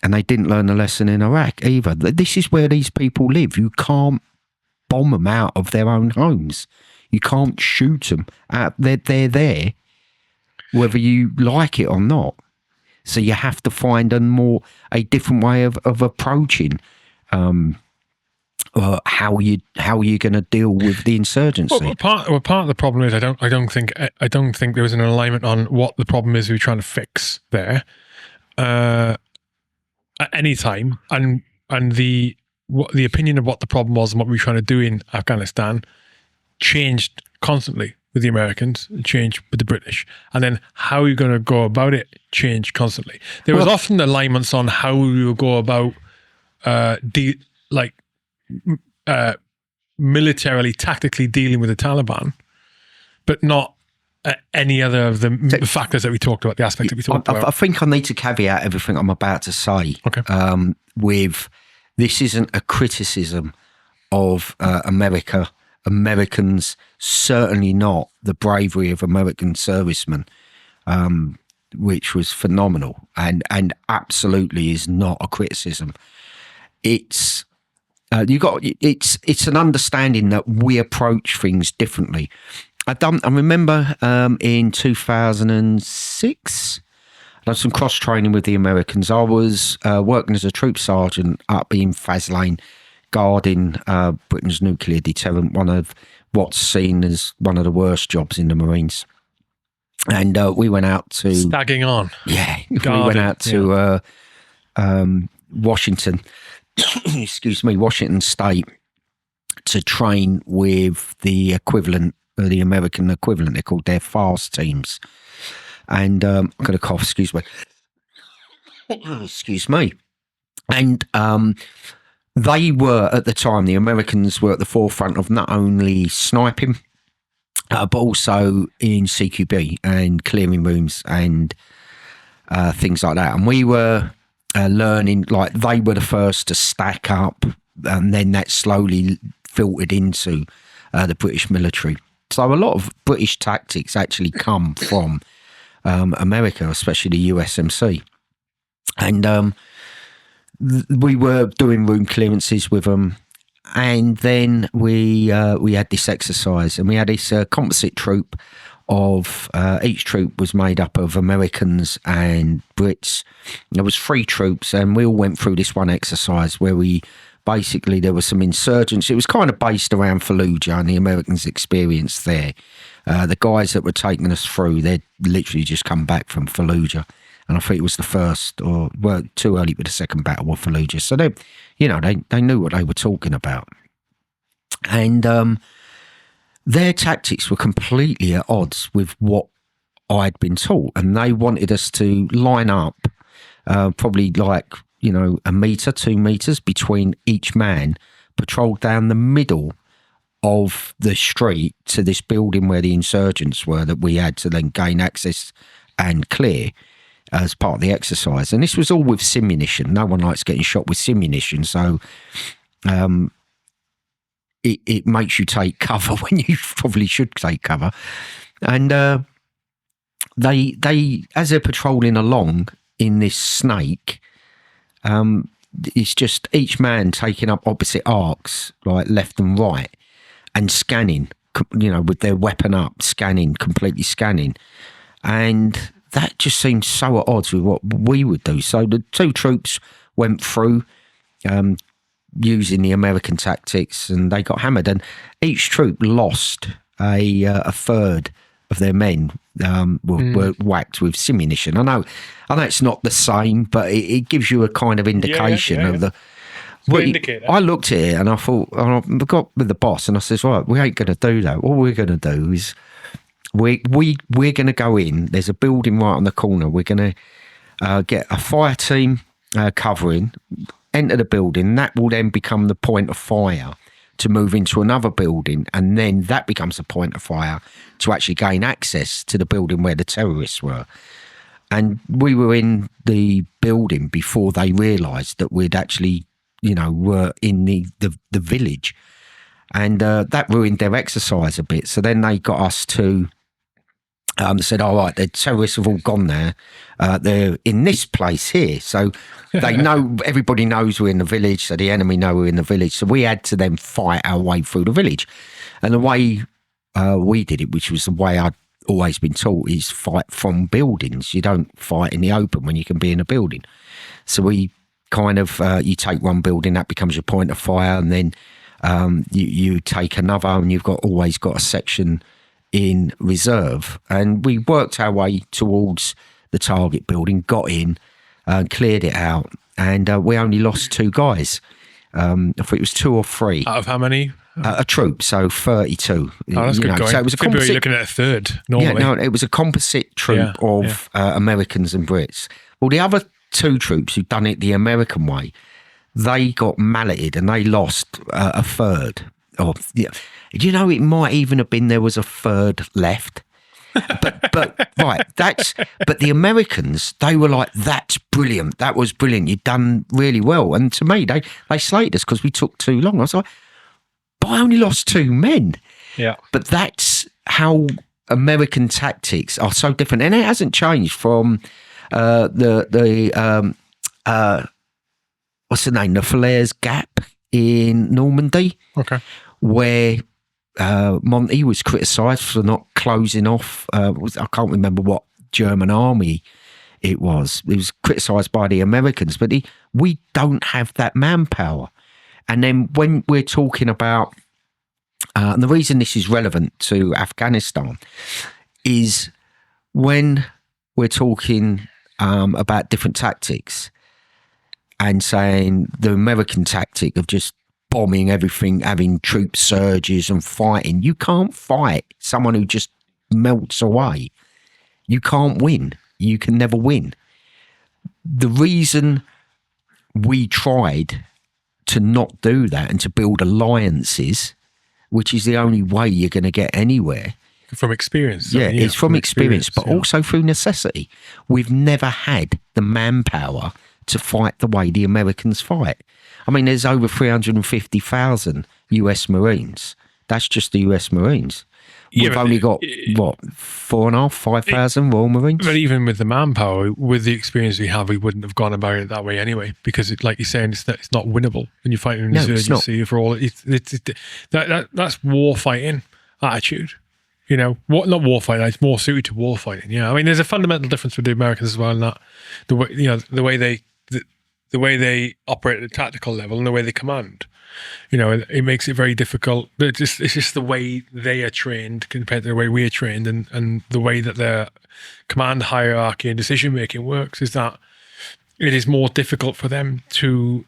and they didn't learn the lesson in Iraq either. This is where these people live. You can't bomb them out of their own homes. You can't shoot them out. They're there, whether you like it or not. So you have to find a different way of approaching how you're going to deal with the insurgency. Well, part of the problem is I don't think there was an alignment on what the problem is we're trying to fix there at any time, and the opinion of what the problem was and what we were trying to do in Afghanistan changed constantly with the Americans, changed with the British, and then how you're going to go about it changed constantly. There was often alignments on how we would go about militarily, tactically dealing with the Taliban, but not any other of the factors that we talked about, the aspects that we talked about. I think I need to caveat everything I'm about to say. Okay. With this isn't a criticism of Americans, certainly not the bravery of American servicemen, which was phenomenal, and absolutely is not a criticism. It's it's an understanding that we approach things differently. I remember in 2006, I had some cross training with the Americans. I was working as a troop sergeant up in Faslane, guarding Britain's nuclear deterrent, one of what's seen as one of the worst jobs in the Marines. And we went out to stagging on. Yeah, guarding, we went out to Washington. Excuse me, Washington State, to train with the equivalent, the American equivalent. They're called their FAST teams. And I've got a cough, excuse me. Excuse me. And they were, at the time, the Americans were at the forefront of not only sniping, but also in CQB and clearing rooms and things like that. And we were learning, like, they were the first to stack up, and then that slowly filtered into the British military. So a lot of British tactics actually come from America, especially the USMC. And we were doing room clearances with them. And then we had this exercise, and we had this composite troop of each troop was made up of Americans and Brits. There was 3 troops, and we all went through this one exercise where we basically, there were some insurgents. It was kind of based around Fallujah and the Americans' experience there. The guys that were taking us through, they'd literally just come back from Fallujah. And I think it was the first, or well, too early with the second battle of Fallujah. So they, you know, they knew what they were talking about. And their tactics were completely at odds with what I'd been taught. And they wanted us to line up probably like, you know, 1 metre, 2 metres between each man, patrol down the middle of the street to this building where the insurgents were that we had to then gain access and clear as part of the exercise. And this was all with simunition. No one likes getting shot with simunition. So it makes you take cover when you probably should take cover. And they as they're patrolling along in this snake, it's just each man taking up opposite arcs, like left and right, and scanning, you know, with their weapon up, completely scanning. And that just seemed so at odds with what we would do. So the 2 troops went through using the American tactics, and they got hammered. And each troop lost a third of their men were whacked with simunition. I know it's not the same, but it gives you a kind of indication of the. I looked at it and I thought, I got with the boss and I says, right, we ain't going to do that. What we're going to do is we're going to go in. There's a building right on the corner. We're going to get a fire team covering, enter the building. That will then become the point of fire to move into another building, and then that becomes a point of fire to actually gain access to the building where the terrorists were. And we were in the building before they realised that we'd actually, you know, were in the village. And that ruined their exercise a bit. So then they got us to, said, all right, the terrorists have all gone there. They're in this place here. So they know, everybody knows we're in the village. So the enemy know we're in the village. So we had to then fight our way through the village. And the way we did it, which was the way I'd always been taught, is fight from buildings. You don't fight in the open when you can be in a building. So we kind of, you take one building, that becomes your point of fire. And then you take another, and you've always got a section in reserve. And we worked our way towards the target building, got in, cleared it out, and we only lost 2 guys. I think it was 2 or 3. Out of how many? A troop, so 32. Oh, that's good going. So it was a composite. You're looking at a third normally. Yeah, no, it was a composite troop of Americans and Brits. Well, the other 2 troops who'd done it the American way, they got malleted and they lost a third. Do you know, it might even have been there was a third left. But right, but the Americans, they were like, that's brilliant. That was brilliant. You'd done really well. And to me, they slated us because we took too long. I was like, but I only lost 2 men. Yeah. But that's how American tactics are so different. And it hasn't changed from what's the name? The Falaise Gap in Normandy. Okay. Where Monty was criticised for not closing off, I can't remember what German army it was. It was criticised by the Americans, but we don't have that manpower. And then when we're talking about, and the reason this is relevant to Afghanistan is when we're talking about different tactics and saying the American tactic of just bombing everything, having troop surges and fighting. You can't fight someone who just melts away. You can't win. You can never win. The reason we tried to not do that and to build alliances, which is the only way you're going to get anywhere. From experience. Yeah, it's from experience, but also through necessity. We've never had the manpower to fight the way the Americans fight. I mean, there's over 350,000 US Marines. That's just the US Marines. We've only got, 4,500, 5,000 Royal Marines? But even with the manpower, with the experience we have, we wouldn't have gone about it that way anyway, because like you're saying, it's not winnable when you're fighting an insurgency for all. That's war fighting attitude. not warfighting. It's more suited to warfighting. Yeah, I mean, there's a fundamental difference with the Americans as well, in that the way they operate at a tactical level and the way they command. It makes it very difficult. It's just the way they are trained compared to the way we are trained, and the way that their command hierarchy and decision making works is that it is more difficult for them to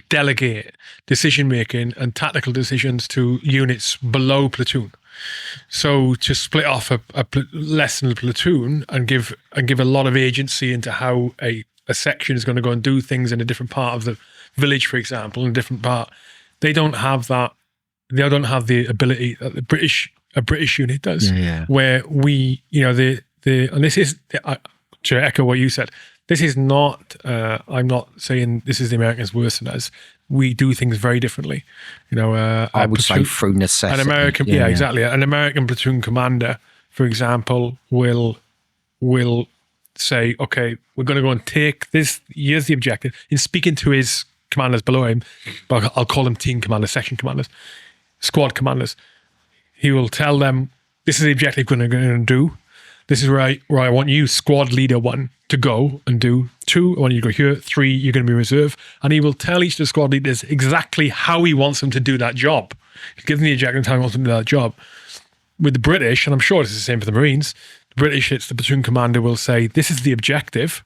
delegate decision making and tactical decisions to units below platoon. So to split off a less than a platoon and give a lot of agency into how a section is going to go and do things in a different part of the village, for example, in a different part, they don't have that. They don't have the ability that a British unit does. Yeah. Where we, and this is to echo what you said. This is not. I'm not saying this is the Americans worse than us. We do things very differently. I would say through necessity. An American, exactly. An American platoon commander, for example, will say, okay, we're going to go and take this. Here's the objective. In speaking to his commanders below him, but I'll call them team commanders, section commanders, squad commanders. He will tell them, this is the objective we're going to do. This is where I want you, squad leader 1, to go and do. 2, I want you to go here. 3, you're going to be reserve. And he will tell each of the squad leaders exactly how he wants them to do that job. He'll give them the objective and how he wants them to do that job. With the British, and I'm sure it's the same for the Marines, the British, it's the platoon commander will say, this is the objective.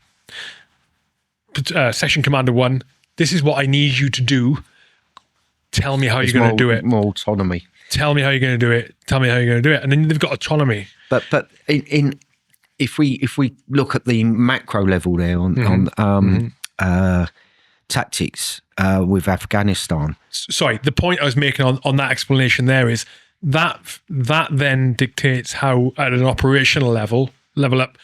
Section commander 1, this is what I need you to do. Tell me how you're going to do it. More autonomy. Tell me how you're going to do it. Tell me how you're going to do it. And then they've got autonomy. But if we look at the macro level there on tactics with Afghanistan. Sorry, the point I was making on that explanation there is that then dictates how, at an operational level up,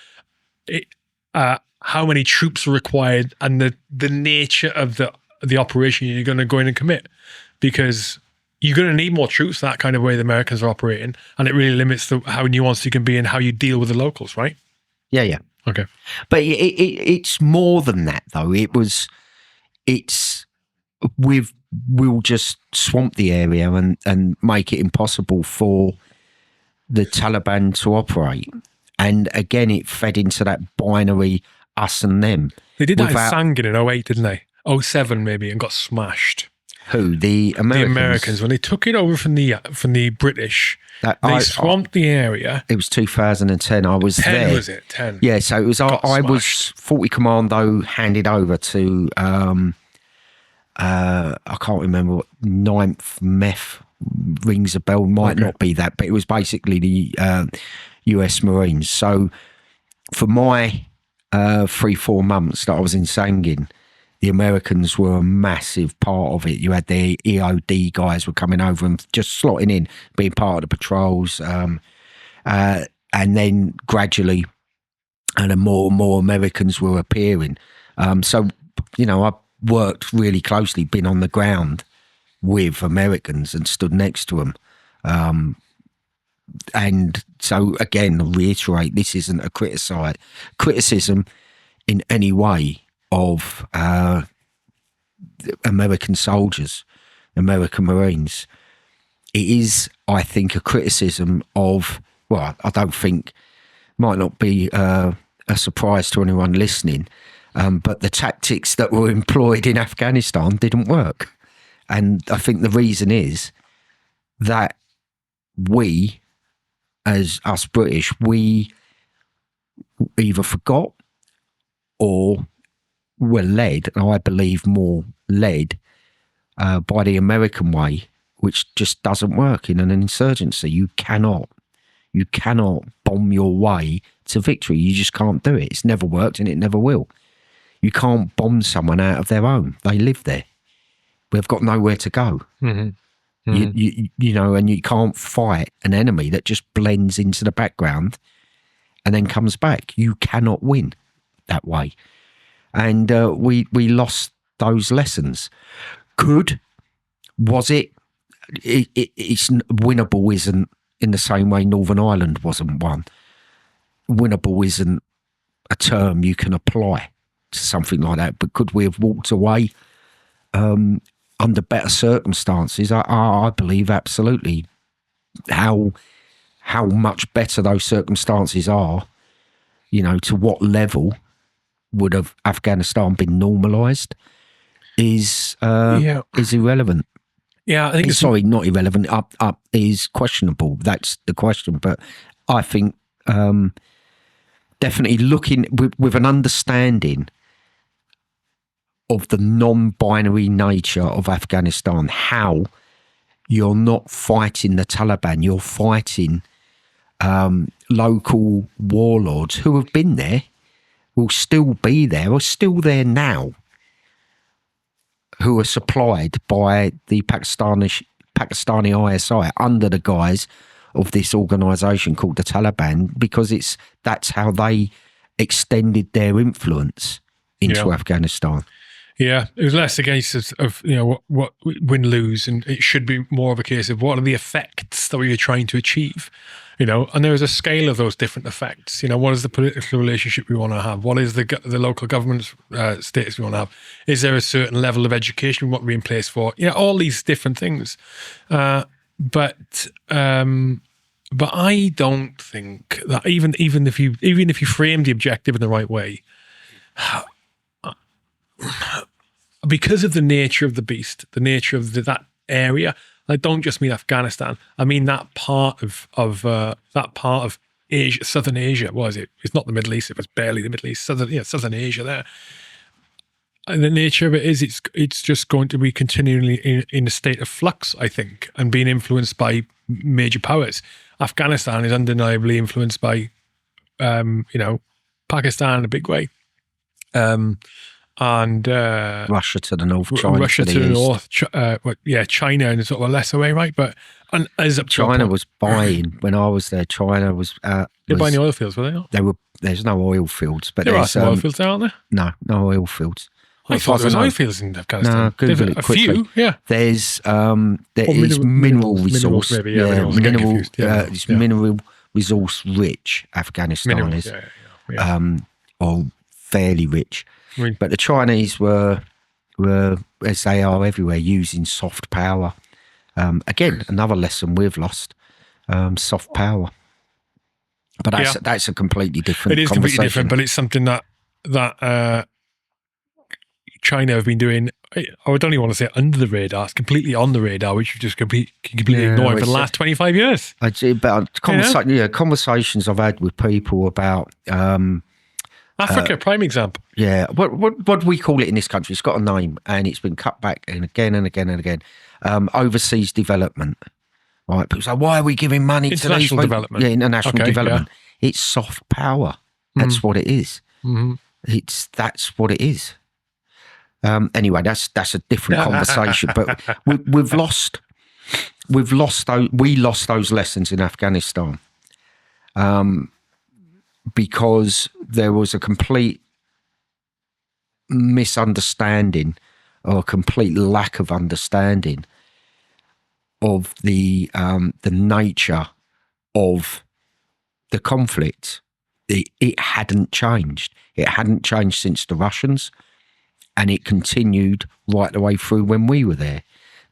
how many troops are required and the nature of the operation you're going to go in and commit, because you're going to need more troops that kind of way the Americans are operating, and it really limits how nuanced you can be and how you deal with the locals, right? Yeah. Okay. But it's more than that, though. We'll just swamp the area and make it impossible for the Taliban to operate. And again, it fed into that binary us and them. They did that in Sangin in 08, didn't they? 07 maybe, and got smashed. Who? The Americans? The Americans, when they took it over from the British, they swamped the area. It was 2010. I was 10, there. Was it? 10. Yeah, so it was. I was 40 Commando, handed over to I can't remember what 9th MEF rings a bell. Might not be that, but it was basically the US Marines. So for my 3-4 months that I was in Sangin, the Americans were a massive part of it. You had the EOD guys were coming over and just slotting in, being part of the patrols. And then gradually, and more and more Americans were appearing. So, I worked really closely, been on the ground with Americans and stood next to them. And so, again, I'll reiterate, this isn't a criticism in any way of American soldiers, American Marines. It is, I think, a criticism of, well, I don't think, might not be a surprise to anyone listening, but the tactics that were employed in Afghanistan didn't work. And I think the reason is that we, as us British, we either forgot or were led, and I believe more led, by the American way, which just doesn't work in an insurgency. You cannot bomb your way to victory. You just can't do it. It's never worked and it never will. You can't bomb someone out of their home. They live there. We've got nowhere to go. Mm-hmm. Mm-hmm. And you can't fight an enemy that just blends into the background and then comes back. You cannot win that way. And we lost those lessons. Was it? It's winnable isn't in the same way Northern Ireland wasn't won. Winnable isn't a term you can apply to something like that. But could we have walked away? under better circumstances, I believe absolutely how much better those circumstances are, to what level would have Afghanistan been normalised is irrelevant. Yeah, I think sorry, not irrelevant. Up is questionable. That's the question. But I think definitely looking with an understanding of the non-binary nature of Afghanistan, how you're not fighting the Taliban, you're fighting local warlords who have been there, will still be there, are still there now, who are supplied by the Pakistani ISI under the guise of this organisation called the Taliban, because that's how they extended their influence into Afghanistan. Yeah, it was less a case of what win-lose, and it should be more of a case of what are the effects that we are trying to achieve, and there is a scale of those different effects. What is the political relationship we want to have? What is the local government status we want to have? Is there a certain level of education we want to be in place for? All these different things. But I don't think that even if you frame the objective in the right way, because of the nature of the beast, the nature of that area, I don't just mean Afghanistan. I mean that part of Asia, Southern Asia. What is it? It's not the Middle East. It was barely the Middle East. Southern Asia there. And the nature of it is, it's just going to be continually in a state of flux, I think, and being influenced by major powers. Afghanistan is undeniably influenced by, Pakistan in a big way. And Russia to the north, China Russia to the north, China in a sort of a lesser way, right? But as up to China was buying when I was there. China was they're buying the oil fields, were they not? They were. There's no oil fields, but there are some oil fields there, aren't there? No oil fields. I thought there was oil fields in Afghanistan. No, Google it quickly. Few, yeah. There's mineral resource. It's mineral resource rich. Afghanistan is, or fairly rich. But the Chinese were, as they are everywhere, using soft power. Again, another lesson we've lost: soft power. But that's a completely different. It is completely different, but it's something that China have been doing. I don't even want to say under the radar. It's completely on the radar, which you just completely ignoring for the last 25 years. Conversations I've had with people about. Africa, prime example. Yeah, what do we call it in this country? It's got a name, and it's been cut back and again and again and again. Overseas development, right? People say, why are we giving money to international development? Yeah, international development. Yeah. It's soft power. That's what it is. Mm-hmm. That's what it is. Anyway, that's a different conversation. But we lost those lessons in Afghanistan. Because there was a complete misunderstanding or a complete lack of understanding of the nature of the conflict. It hadn't changed. It hadn't changed since the Russians, and it continued right the way through when we were there.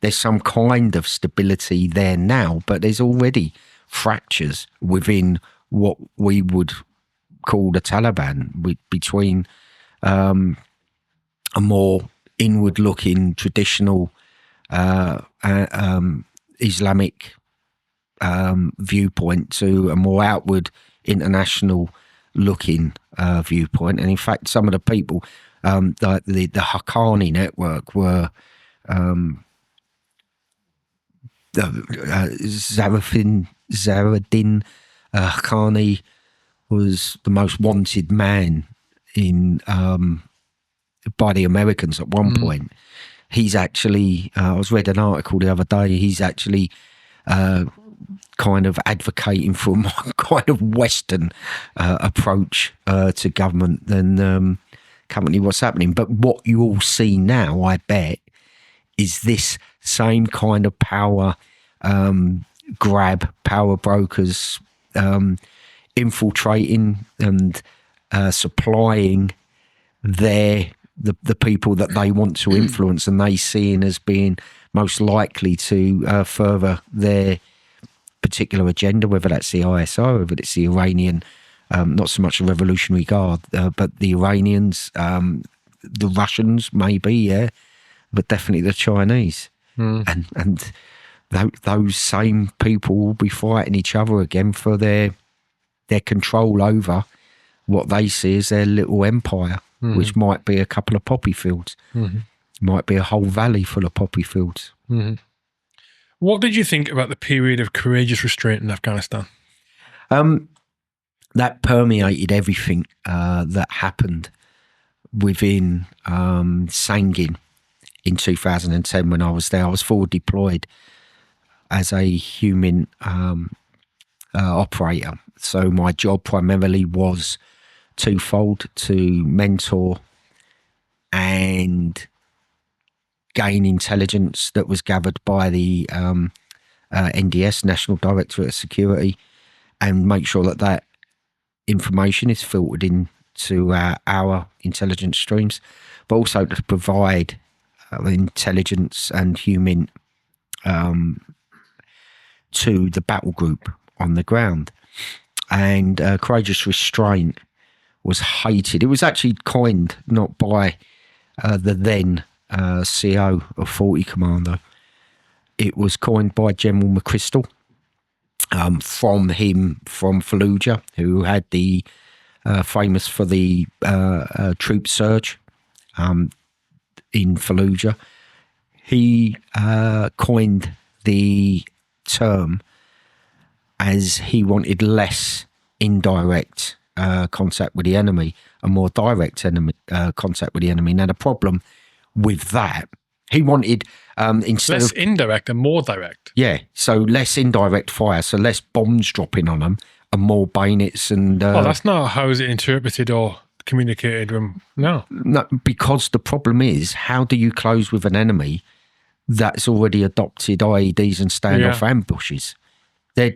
There's some kind of stability there now, but there's already fractures within what we would call the Taliban, between a more inward-looking traditional Islamic viewpoint to a more outward international-looking viewpoint. And in fact, some of the people, like the Haqqani network, were Zahraddin Haqqani was the most wanted man in by the Americans at one point. He's actually, I was read an article the other day, he's actually kind of advocating for a more kind of Western approach to government than currently what's happening. But what you all see now, I bet, is this same kind of power grab, power brokers infiltrating and supplying their the people that they want to influence and they see as being most likely to further their particular agenda, whether that's the ISI, whether it's the Iranian, not so much the Revolutionary Guard, but the Iranians, the Russians, maybe, yeah, but definitely the Chinese. And those same people will be fighting each other again for their control over what they see as their little empire, which might be a couple of poppy fields, might be a whole valley full of poppy fields. What did you think about the period of courageous restraint in Afghanistan? That permeated everything that happened within Sangin in 2010 when I was there. I was forward deployed as a human operator. So my job primarily was twofold: to mentor and gain intelligence that was gathered by the NDS, National Directorate of Security, and make sure that that information is filtered into our intelligence streams, but also to provide intelligence and human to the battle group on the ground. And courageous restraint was hated. It was actually coined not by the then CO of 40 Commando. It was coined by General McChrystal from Fallujah, who had the famous for the troop surge in Fallujah. He coined the term as he wanted less indirect contact with the enemy and more direct contact with the enemy. Now, the problem with that, he wanted instead less of indirect and more direct. Yeah, so less indirect fire, so less bombs dropping on them and more bayonets and. That's not how is it interpreted or communicated. No, because the problem is, how do you close with an enemy that's already adopted IEDs and standoff ambushes? They're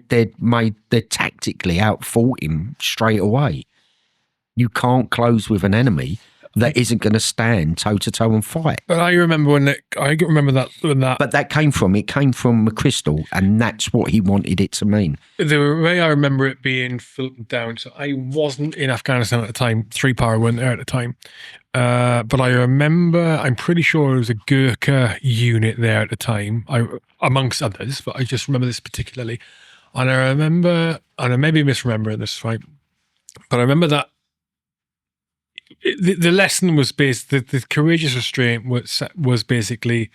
tactically outfought him straight away. You can't close with an enemy that isn't going to stand toe to toe and fight. But I remember when that. But it came from McChrystal, and that's what he wanted it to mean. The way I remember it being filtered down. So I wasn't in Afghanistan at the time. 3-Power weren't there at the time. But I remember, I'm pretty sure it was a Gurkha unit there at the time, amongst others, but I just remember this particularly. And I remember, and I may be misremembering this, right? But I remember that the lesson was based, the courageous restraint was basically,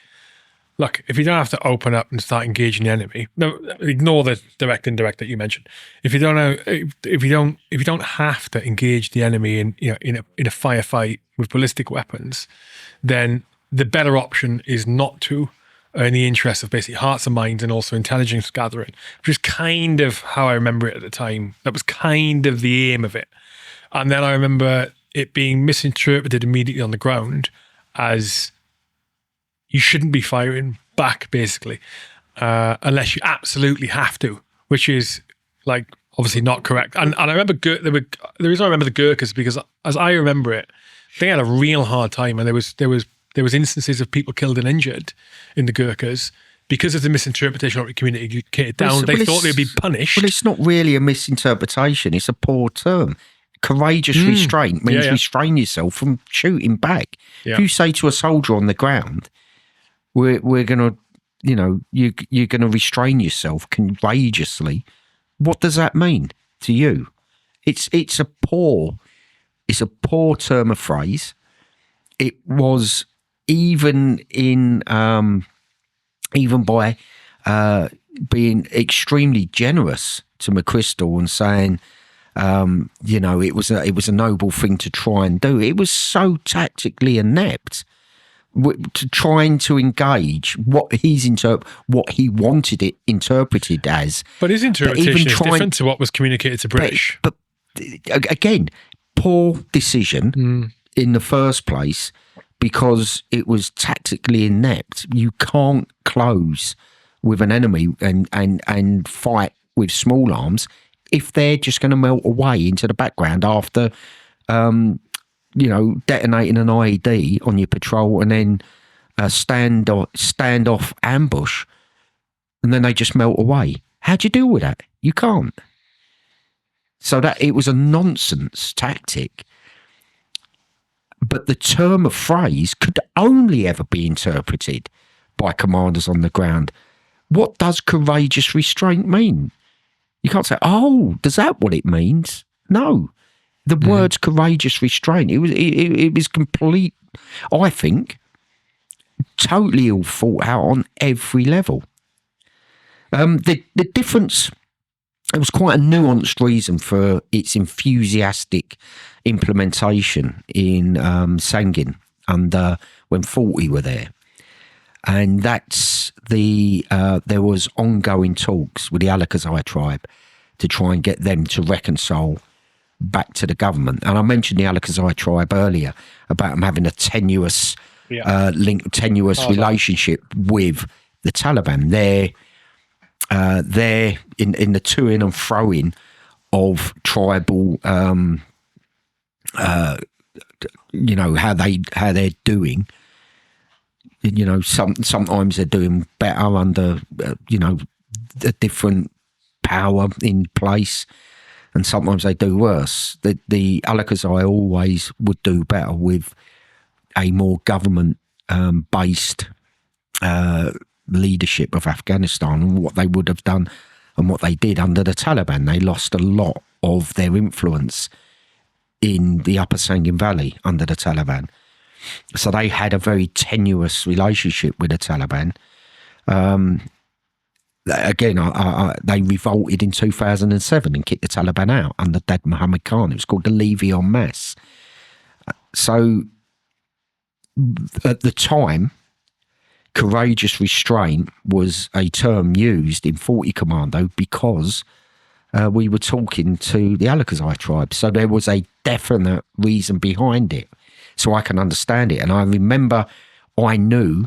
look, if you don't have to open up and start engaging the enemy, no, ignore the direct indirect that you mentioned. If you don't have to engage the enemy in a firefight with ballistic weapons, then the better option is not to, in the interest of basically hearts and minds and also intelligence gathering, which is kind of how I remember it at the time. That was kind of the aim of it. And then I remember it being misinterpreted immediately on the ground as you shouldn't be firing back, basically, unless you absolutely have to, which is like obviously not correct. And I remember the reason I remember the Gurkhas because as I remember it, they had a real hard time, and there was instances of people killed and injured in the Gurkhas because of the misinterpretation of the communicated down. They thought they'd be punished. Well, it's not really a misinterpretation. It's a poor term. Courageous restraint means restrain yourself from shooting back. Yeah. If you say to a soldier on the ground, we're going to, you're going to restrain yourself courageously, what does that mean to you? It's a poor term of phrase. It was even by being extremely generous to McChrystal and saying, it was a noble thing to try and do. It was so tactically inept to trying to engage what he wanted it interpreted as. But his interpretation is different to what was communicated to British. But again, poor decision in the first place because it was tactically inept. You can't close with an enemy and fight with small arms if they're just going to melt away into the background after detonating an IED on your patrol and then standoff ambush, and then they just melt away. How do you deal with that? You can't. So that it was a nonsense tactic. But the term of phrase could only ever be interpreted by commanders on the ground. What does courageous restraint mean? You can't say, oh, does that what it means? No. The words courageous restraint, it was complete, I think, totally all thought out on every level. The difference, it was quite a nuanced reason for its enthusiastic implementation in Sangin when 40 were there. And that's there was ongoing talks with the Alakazai tribe to try and get them to reconcile back to the government. And I mentioned the Alakazai tribe earlier about them having a tenuous relationship with the Taliban. They're in the to-in and fro-in of tribal, how they're doing. Sometimes they're doing better under, a different power in place, and sometimes they do worse. The Alakazai always would do better with a more government-based leadership of Afghanistan, and what they would have done and what they did under the Taliban. They lost a lot of their influence in the Upper Sangin Valley under the Taliban. So they had a very tenuous relationship with the Taliban. They revolted in 2007 and kicked the Taliban out under Dad Muhammad Khan. It was called the Levy en masse. So at the time, courageous restraint was a term used in 40 Commando because we were talking to the Alakazai tribe. So there was a definite reason behind it. So I can understand it. And I remember I knew,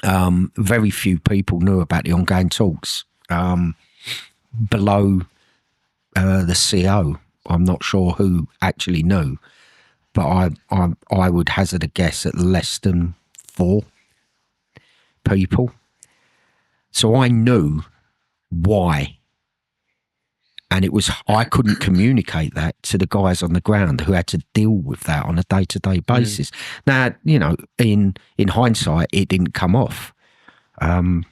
very few people knew about the ongoing talks below the CO. I'm not sure who actually knew, but I would hazard a guess at less than 4 people. So I knew why. And I couldn't communicate that to the guys on the ground who had to deal with that on a day-to-day basis. Now, in hindsight, it didn't come off. The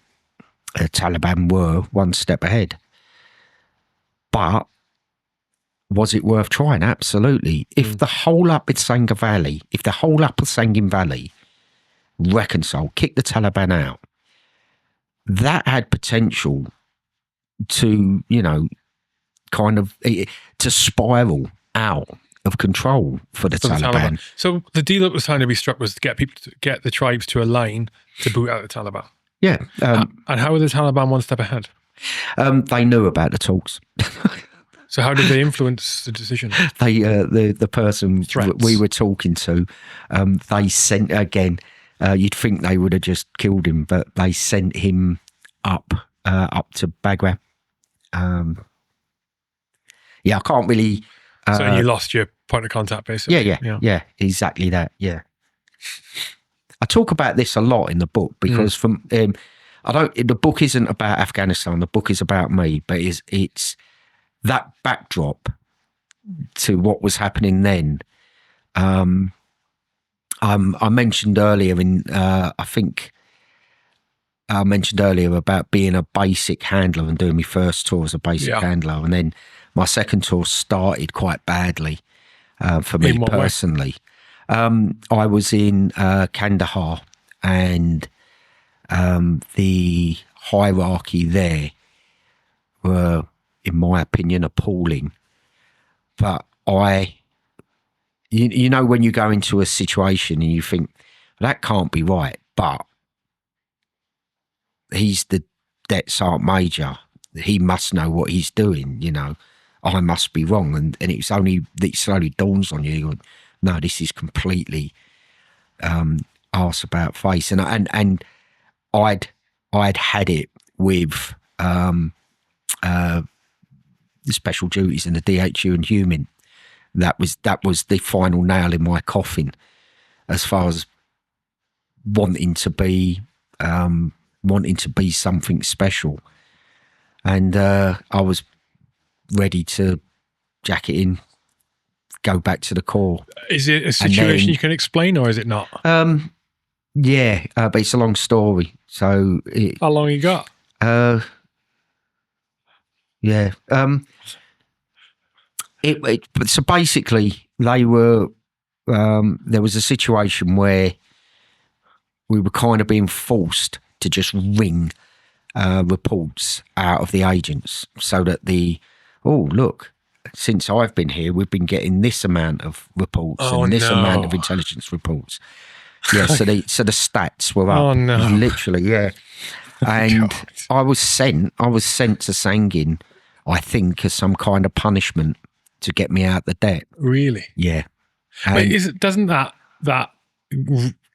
Taliban were one step ahead. But was it worth trying? Absolutely. If the whole Upper Sangin Valley reconciled, kicked the Taliban out, that had potential to, to spiral out of control for the Taliban. So the deal that was trying to be struck was to get people to get the tribes to align to boot out the Taliban. Yeah. And how were the Taliban one step ahead? They knew about the talks. So how did they influence the decision? They, the person Threats. we were talking to, they sent, again, you'd think they would have just killed him, but they sent him up to Baghran. I can't really... so you lost your point of contact, basically. Yeah, exactly that, yeah. I talk about this a lot in the book because the book isn't about Afghanistan, the book is about me, but it's that backdrop to what was happening then. I mentioned earlier I mentioned earlier about being a basic handler and doing my first tour as a basic handler, and then my second tour started quite badly for me personally. I was in Kandahar, and the hierarchy there were, in my opinion, appalling. But when you go into a situation and you think, that can't be right, but he's the Det Sergeant Major, he must know what he's doing, I must be wrong. And it slowly dawns on you, no, this is completely arse about face. And I'd had it with the special duties in the DHU and Human that was the final nail in my coffin, as far as wanting to be something special. And I was ready to jack it in, go back to the Corps. Is it a situation you can explain, or is it not? Yeah, but it's a long story. So how long you got? Yeah. So basically, they were. There was a situation where we were kind of being forced to just wring reports out of the agents, so that look, since I've been here, we've been getting this amount of reports and this amount of intelligence reports. Yeah, so the stats were up. Oh no! Literally, yeah. And God. I was sent to Sangin, I think, as some kind of punishment to get me out the debt. Really? Yeah. Wait, doesn't that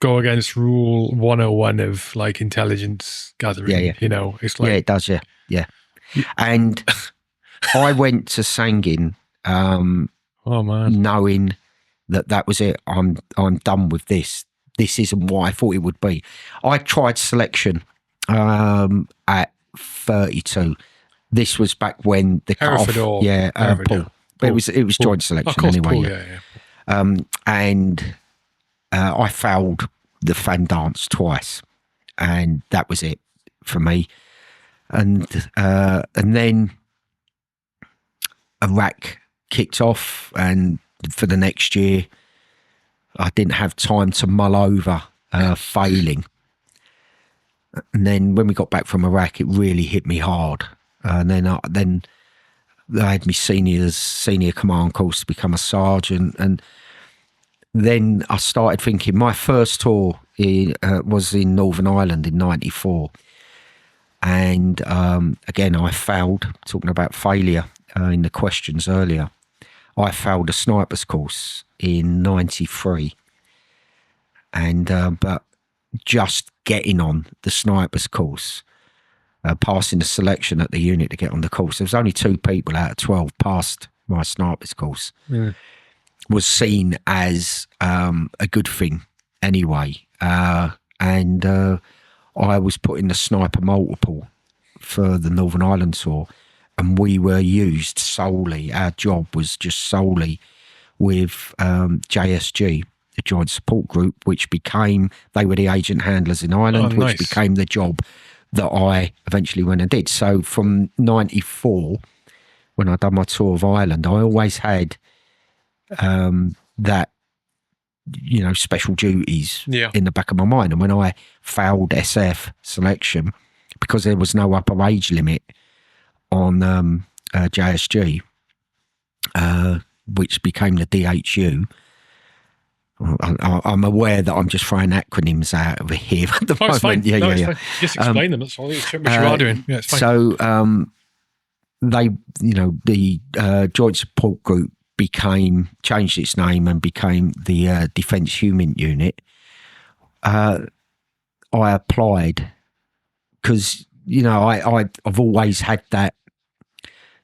go against Rule 101 of like intelligence gathering? Yeah. You know, it's like it does. Yeah. And I went to Sangin, oh man, knowing that was it. I'm done with this. This isn't what I thought it would be. I tried selection at 32. This was back when the Hereford cutoff, Paul. But it was joint selection anyway. Paul, yeah. And I failed the fan dance twice, and that was it for me. And then Iraq kicked off, and for the next year, I didn't have time to mull over failing. And then when we got back from Iraq, it really hit me hard. And then they had me senior command course to become a sergeant. And then I started thinking, my first tour was in Northern Ireland in 94. And again, I failed, talking about failure in the questions earlier. I failed a sniper's course in 93. And, but just getting on the sniper's course, passing the selection at the unit to get on the course, there was only 2 people out of 12 passed my sniper's course, was seen as a good thing anyway. And I was put in the sniper multiple for the Northern Ireland tour, and we were used solely, our job was just solely with JSG, the Joint Support Group, which became, they were the agent handlers in Ireland, which became the job that I eventually went and did. So from 94, when I done my tour of Ireland, I always had that, you know, special duties in the back of my mind. And when I failed SF selection, because there was no upper age limit on JSG, which became the DHU, I'm aware that I'm just throwing acronyms out of here at the moment. Fine. Yeah. Just explain them. That's all. Which you are doing. Yeah, it's fine. So they, you know, the Joint Support Group changed its name and became the Defence Human Unit. I applied because, you know, I've always had that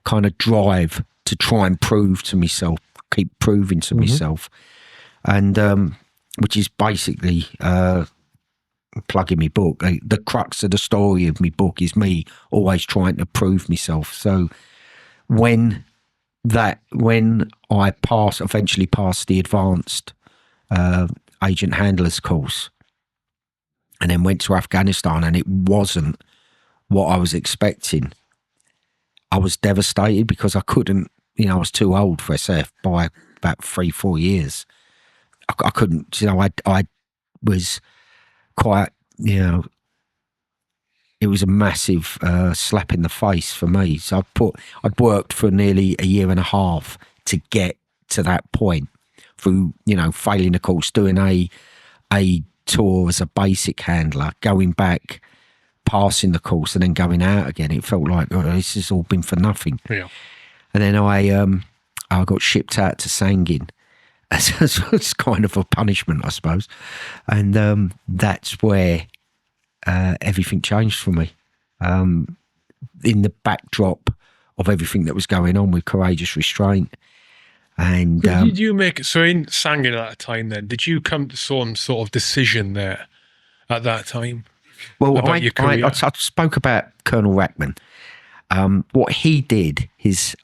kind of drive to try and prove to myself, keep proving to myself. And which is basically plugging my book. The crux of the story of my book is me always trying to prove myself. So when I eventually passed the advanced agent handlers course, and then went to Afghanistan, and it wasn't what I was expecting, I was devastated because I couldn't, you know, I was too old for SF by about 3-4 years. I couldn't, you know, I was quite, you know, it was a massive slap in the face for me. So I'd worked for nearly a year and a half to get to that point through, you know, failing a course, doing a tour as a basic handler, going back, passing the course, and then going out again. It felt like, oh, this has all been for nothing. Yeah. And then I got shipped out to Sangin. It's kind of a punishment, I suppose. And that's where everything changed for me. In the backdrop of everything that was going on with Courageous Restraint, And did you make, so in Sangin at that time then, did you come to some sort of decision there at that time? well, about your career? I spoke about Colonel Rackman. What he did is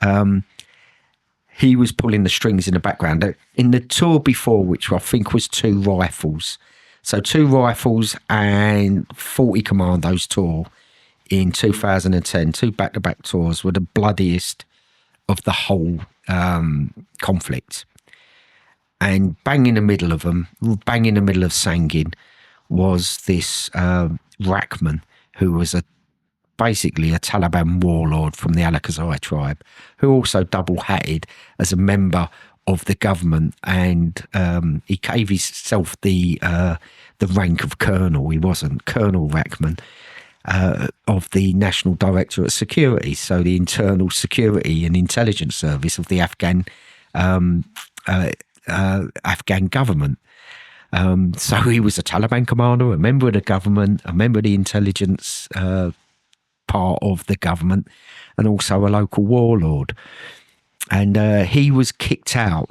he was pulling the strings in the background. In the tour before, which I think was 2 Rifles. So 2 Rifles and 40 Commandos tour in 2010, 2 back-to-back tours were the bloodiest of the whole conflict. And bang in the middle of them, bang in the middle of Sangin, was this Rackman, who was basically a Taliban warlord from the Alakazai tribe, who also double-hatted as a member of the government, and he gave himself the rank of colonel. He wasn't Colonel Rackman, of the National Directorate of Security, so the internal security and intelligence service of the Afghan government. So he was a Taliban commander, a member of the government, a member of the intelligence part of the government, and also a local warlord. And he was kicked out.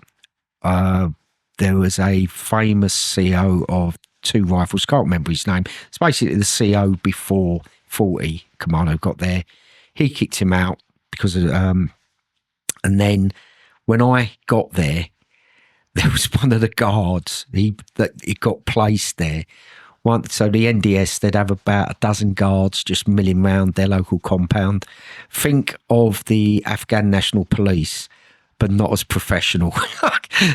There was a famous CO of 2 Rifles, can't remember his name. It's basically the CO before 40 Commando got there. He kicked him out because of, and then when I got there was one of the guards that got placed there. So the NDS, they'd have about a dozen guards just milling around their local compound. Think of the Afghan National Police, but not as professional.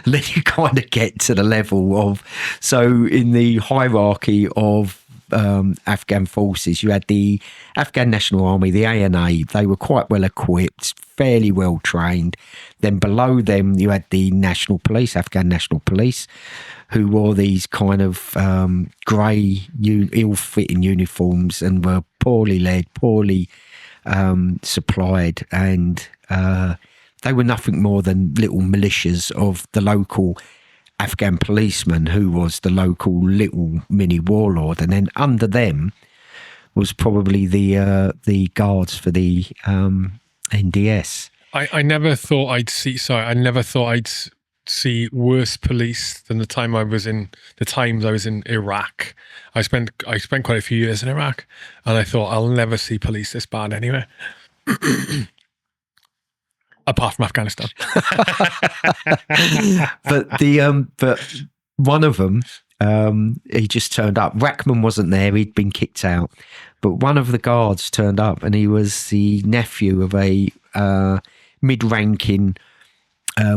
Then you kind of get to the level of, so in the hierarchy of Afghan forces, you had the Afghan National Army, the ANA. They were quite well equipped, fairly well trained. Then below them, you had the National Police, Afghan National Police, who wore these kind of grey, ill-fitting uniforms and were poorly led, poorly supplied, and they were nothing more than little militias of the local Afghan policeman, who was the local little mini warlord. And then under them was probably the guards for the NDS. I never thought I'd see. Sorry, I never thought I'd see worse police than the times I was in Iraq. I spent quite a few years in Iraq, and I thought I'll never see police this bad anyway. Apart from Afghanistan. but one of them, he just turned up. Rackman wasn't there; he'd been kicked out. But one of the guards turned up, and he was the nephew of a mid-ranking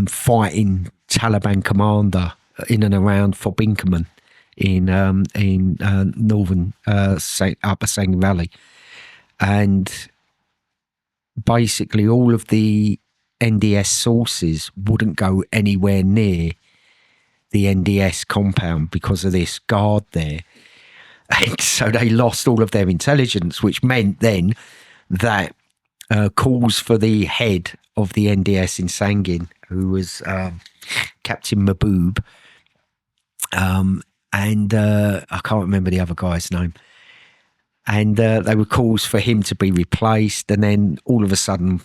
fighting Taliban commander in and around Fobinkaman in northern Upper Sangin Valley, and basically all of the NDS sources wouldn't go anywhere near the NDS compound because of this guard there. And so they lost all of their intelligence, which meant then that calls for the head of the NDS in Sangin, who was Captain Mahbub, and I can't remember the other guy's name. And they were calls for him to be replaced, and then all of a sudden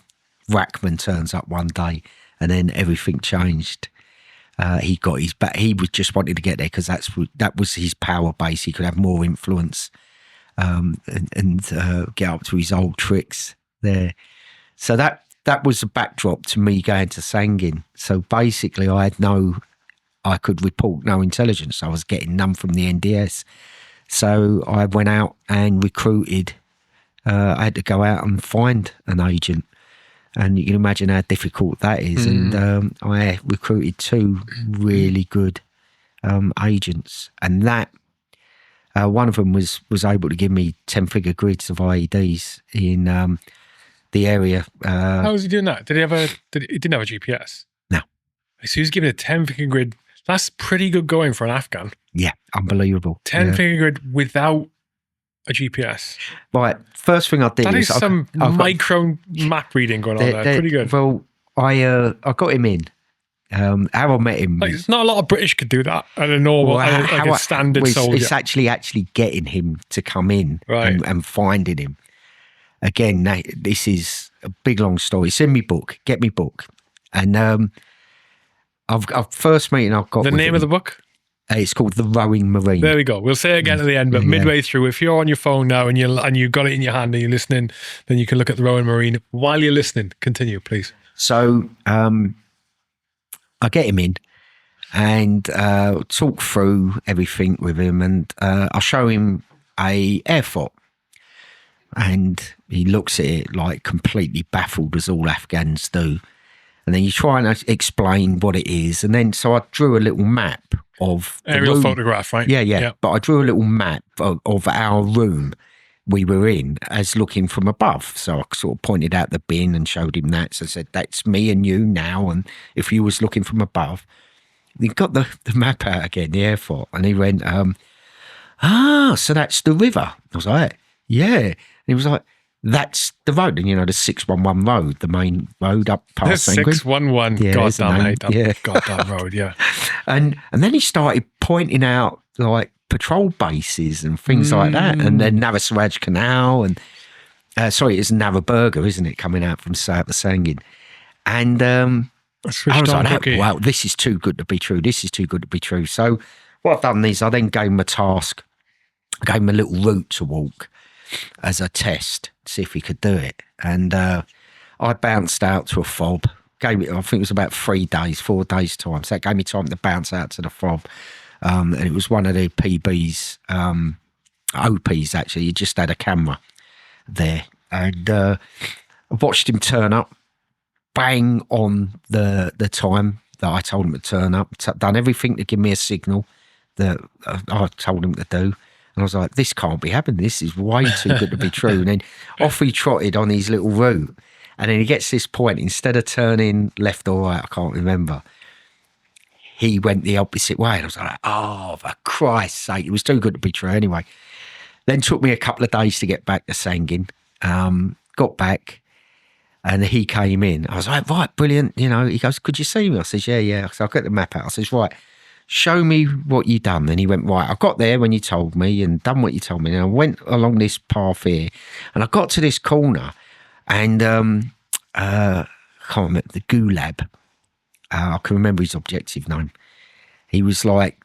Rackman turns up one day, and then everything changed. He got his back. He was just wanted to get there because that was his power base. He could have more influence and get up to his old tricks there. So that was the backdrop to me going to Sangin. So basically, I could report no intelligence. I was getting none from the NDS. So I went out and recruited. I had to go out and find an agent. And you can imagine how difficult that is. And I recruited 2 really good agents. And that one of them was able to give me 10-figure grids of IEDs in the area. How was he doing that? He didn't have a GPS? No. So he was giving a 10-figure grid. That's pretty good going for an Afghan. Yeah, unbelievable. 10-figure grid without a GPS. Right, first thing I did is some micro map reading going on there. Pretty good. Well, I got him in. How I met him. Like, it's not a lot of British could do that at a normal, a standard soldier. It's actually getting him to come in, right, and finding him. Again, this is a big long story. Send me book, get me book, and I've first meeting I've got The with name him, of the book? it's called The Rowing Marine. There we go. We'll say it again at the end, but midway through, if you're on your phone now and you've got it in your hand and you're listening, then you can look at The Rowing Marine. While you're listening, continue, please. So I get him in and talk through everything with him, and I show him a Airfort, and he looks at it like completely baffled, as all Afghans do. And then you try and explain what it is, and then so I drew a little map of the Aerial room. photograph, right? Yeah. But I drew a little map of our room we were in as looking from above. So I sort of pointed out the bin and showed him that. So I said, that's me and you now. And if you was looking from above, he got the map out again, the Airfort, and he went, so that's the river. I was like, yeah. And he was like, that's the road. And, the 611 road, the main road up past The 611, goddamn, I hate that goddamn road, yeah. And then he started pointing out, like, patrol bases and things like that. And then Navaswaj Canal and, it's Navaburga, isn't it, coming out from South Sangin. And I was like, wow, this is too good to be true. This is too good to be true. So what I've done is I then gave him a task. I gave him a little route to walk as a test, see if he could do it. And I bounced out to a fob. I think it was about 4 days time. So that gave me time to bounce out to the fob. And it was one of the PB's, OPs actually. He just had a camera there. And I watched him turn up, bang on the time that I told him to turn up, done everything to give me a signal that I told him to do. And I was like, this can't be happening. This is way too good to be true. And then off he trotted on his little route. And then he gets this point, instead of turning left or right, I can't remember, he went the opposite way. And I was like, oh, for Christ's sake, it was too good to be true anyway. Then took me a couple of days to get back to Sangin. Got back and he came in. I was like, right, brilliant. He goes, could you see me? I says, yeah. So I got the map out. I says, right, show me what you done. And he went, right, I got there when you told me and done what you told me. And I went along this path here and I got to this corner and I can't remember, the Gulab. I can remember his objective name. He was like,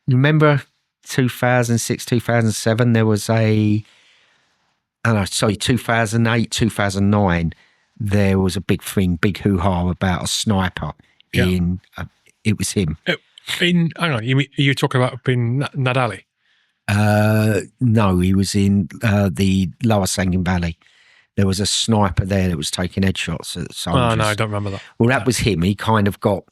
remember 2006, 2007, there was 2008, 2009, there was a big thing, big hoo-ha about a sniper in, it was him. Hang on, you're talking about in Nadali? No, he was in the Lower Sangin Valley. There was a sniper there that was taking headshots at soldiers. Oh, no, I don't remember that. Well, that was him. He kind of got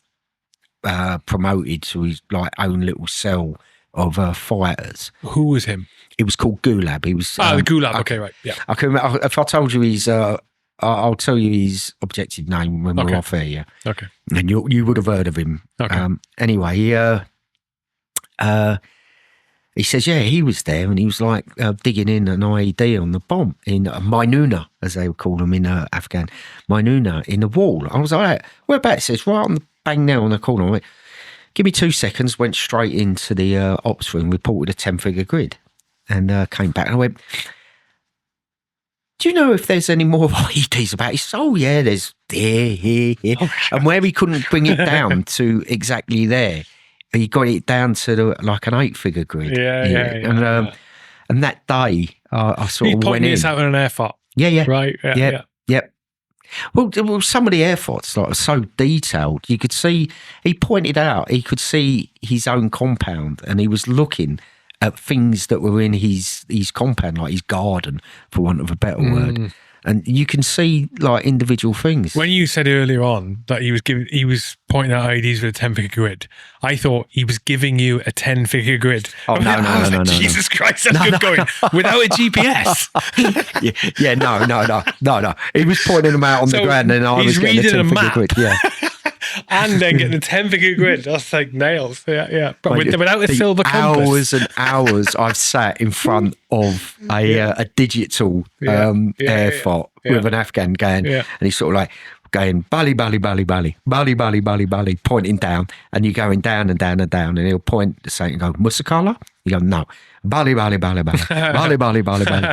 promoted to his own little cell of fighters. Who was him? It was called Gulab. He was the Gulab. Okay, right. Yeah. I can remember, if I told you his, I'll tell you his objective name when we're off here. Yeah. Okay. And you would have heard of him. Okay. Anyway, he says, yeah, he was there, and he was like digging in an IED on the bomb in Mainuna, as they would call them in Afghan, Mainuna, in the wall. I was like, whereabouts? He says, right on the bang there on the corner. I went, give me 2 seconds, went straight into the ops room, reported a 10-figure grid, and came back. And I went, do you know if there's any more IEDs about? He said, oh, yeah, there's there, here. And where he couldn't bring it down to exactly there, he got it down to like an 8-figure grid. Yeah. And that day, I sort of went in. This out in an Airfort. Yeah. Right. Yeah. Well, some of the Airforts like so detailed. You could see, he pointed out, he could see his own compound, and he was looking at things that were in his compound, like his garden, for want of a better word. And you can see like individual things. When you said earlier on that he was pointing out IDs with a 10-figure grid, I thought he was giving you a 10-figure grid. Oh, no. Jesus Christ, that's good going. Without a GPS. No. He was pointing them out on the ground, and I was getting a 10-figure grid. Yeah. And then getting a 10-figure grid. That's like nails. Yeah. But without a silver compass. Hours and hours I've sat in front of a digital Airfort with an Afghan going, and he's sort of like, going Bali, Bali, Bali, Bali, Bali, Bali, Bali, Bali, pointing down, and you're going down and down and down, and he'll point to something and go, Musakala? You go, no. Bali, Bali, Bali, Bali, Bali, Bali, Bali, Bali.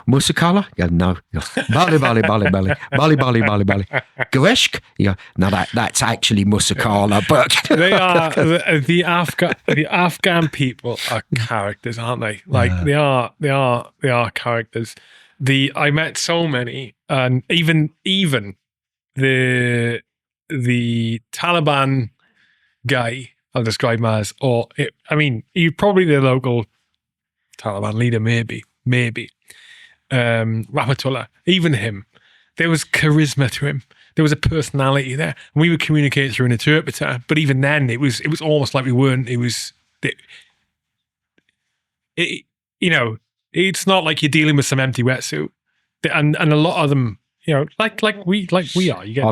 Musakala? You go, no. You go, Bali, Bali, Bali, Bali, Bali, Bali, Bali, Bali. Gureshk? You go, no, that's actually Musakala, but they are the Afghan people are characters, aren't they? Like they are characters. I met so many, and even the Taliban guy, I'll describe him as, he's probably the local Taliban leader, maybe. Rahmatullah, even him, there was charisma to him. There was a personality there. And we would communicate through an interpreter, but even then, it was almost like we weren't. It's not like you're dealing with some empty wetsuit, and a lot of them, like we are. You get.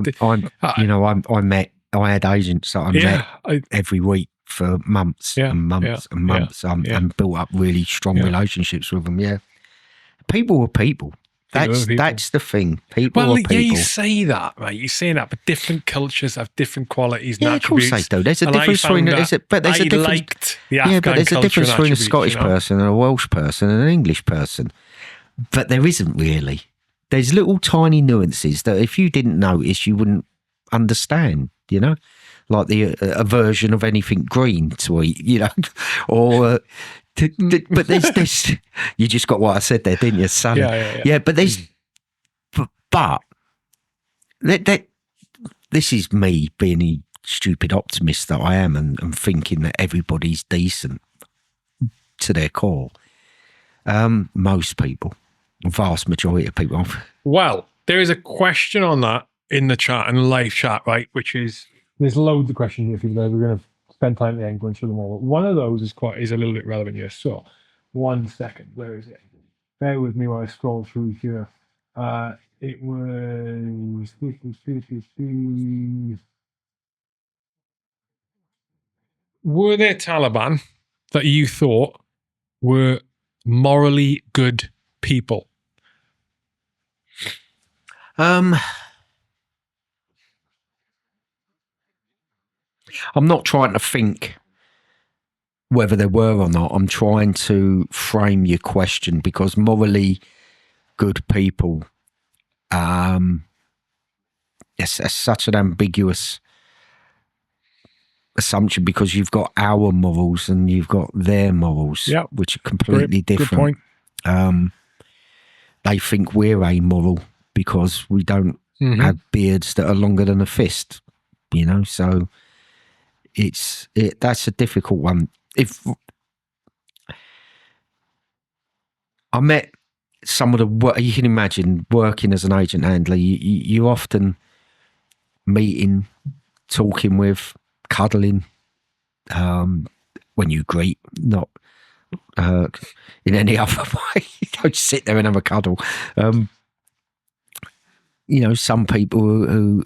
I had agents that I met every week for months and months and months, and built up really strong relationships with them. Yeah, people were people. That's the thing. People are people. Yeah, you say that, right? You say that, but different cultures have different qualities and attributes. Of course they do. There's a difference between a Scottish person and a Welsh person and an English person. But there isn't really. There's little tiny nuances that if you didn't notice, you wouldn't understand, like the aversion of anything green to eat, or... but there's this. You just got what I said there, didn't you, son? Yeah. But there's, but this is me being a stupid optimist that I am, and thinking that everybody's decent to their core. Most people, the vast majority of people. Well, there is a question on that in the chat, in the live chat, right? Which is, there's loads of questions if you're there. We're going to spend time at the end going through them all. But one of those is a little bit relevant here. So, 1 second, where is it? Bear with me while I scroll through here. It was... Were there Taliban that you thought were morally good people? I'm not trying to think whether there were or not. I'm trying to frame your question, because morally good people, it's such an ambiguous assumption, because you've got our morals and you've got their morals, which are completely different. Good point. They think we're amoral because we don't have beards that are longer than a fist, so... That's a difficult one. If I met some of you can imagine working as an agent handler, you often meeting, talking with, cuddling, when you greet, not in any other way. You don't sit there and have a cuddle. Some people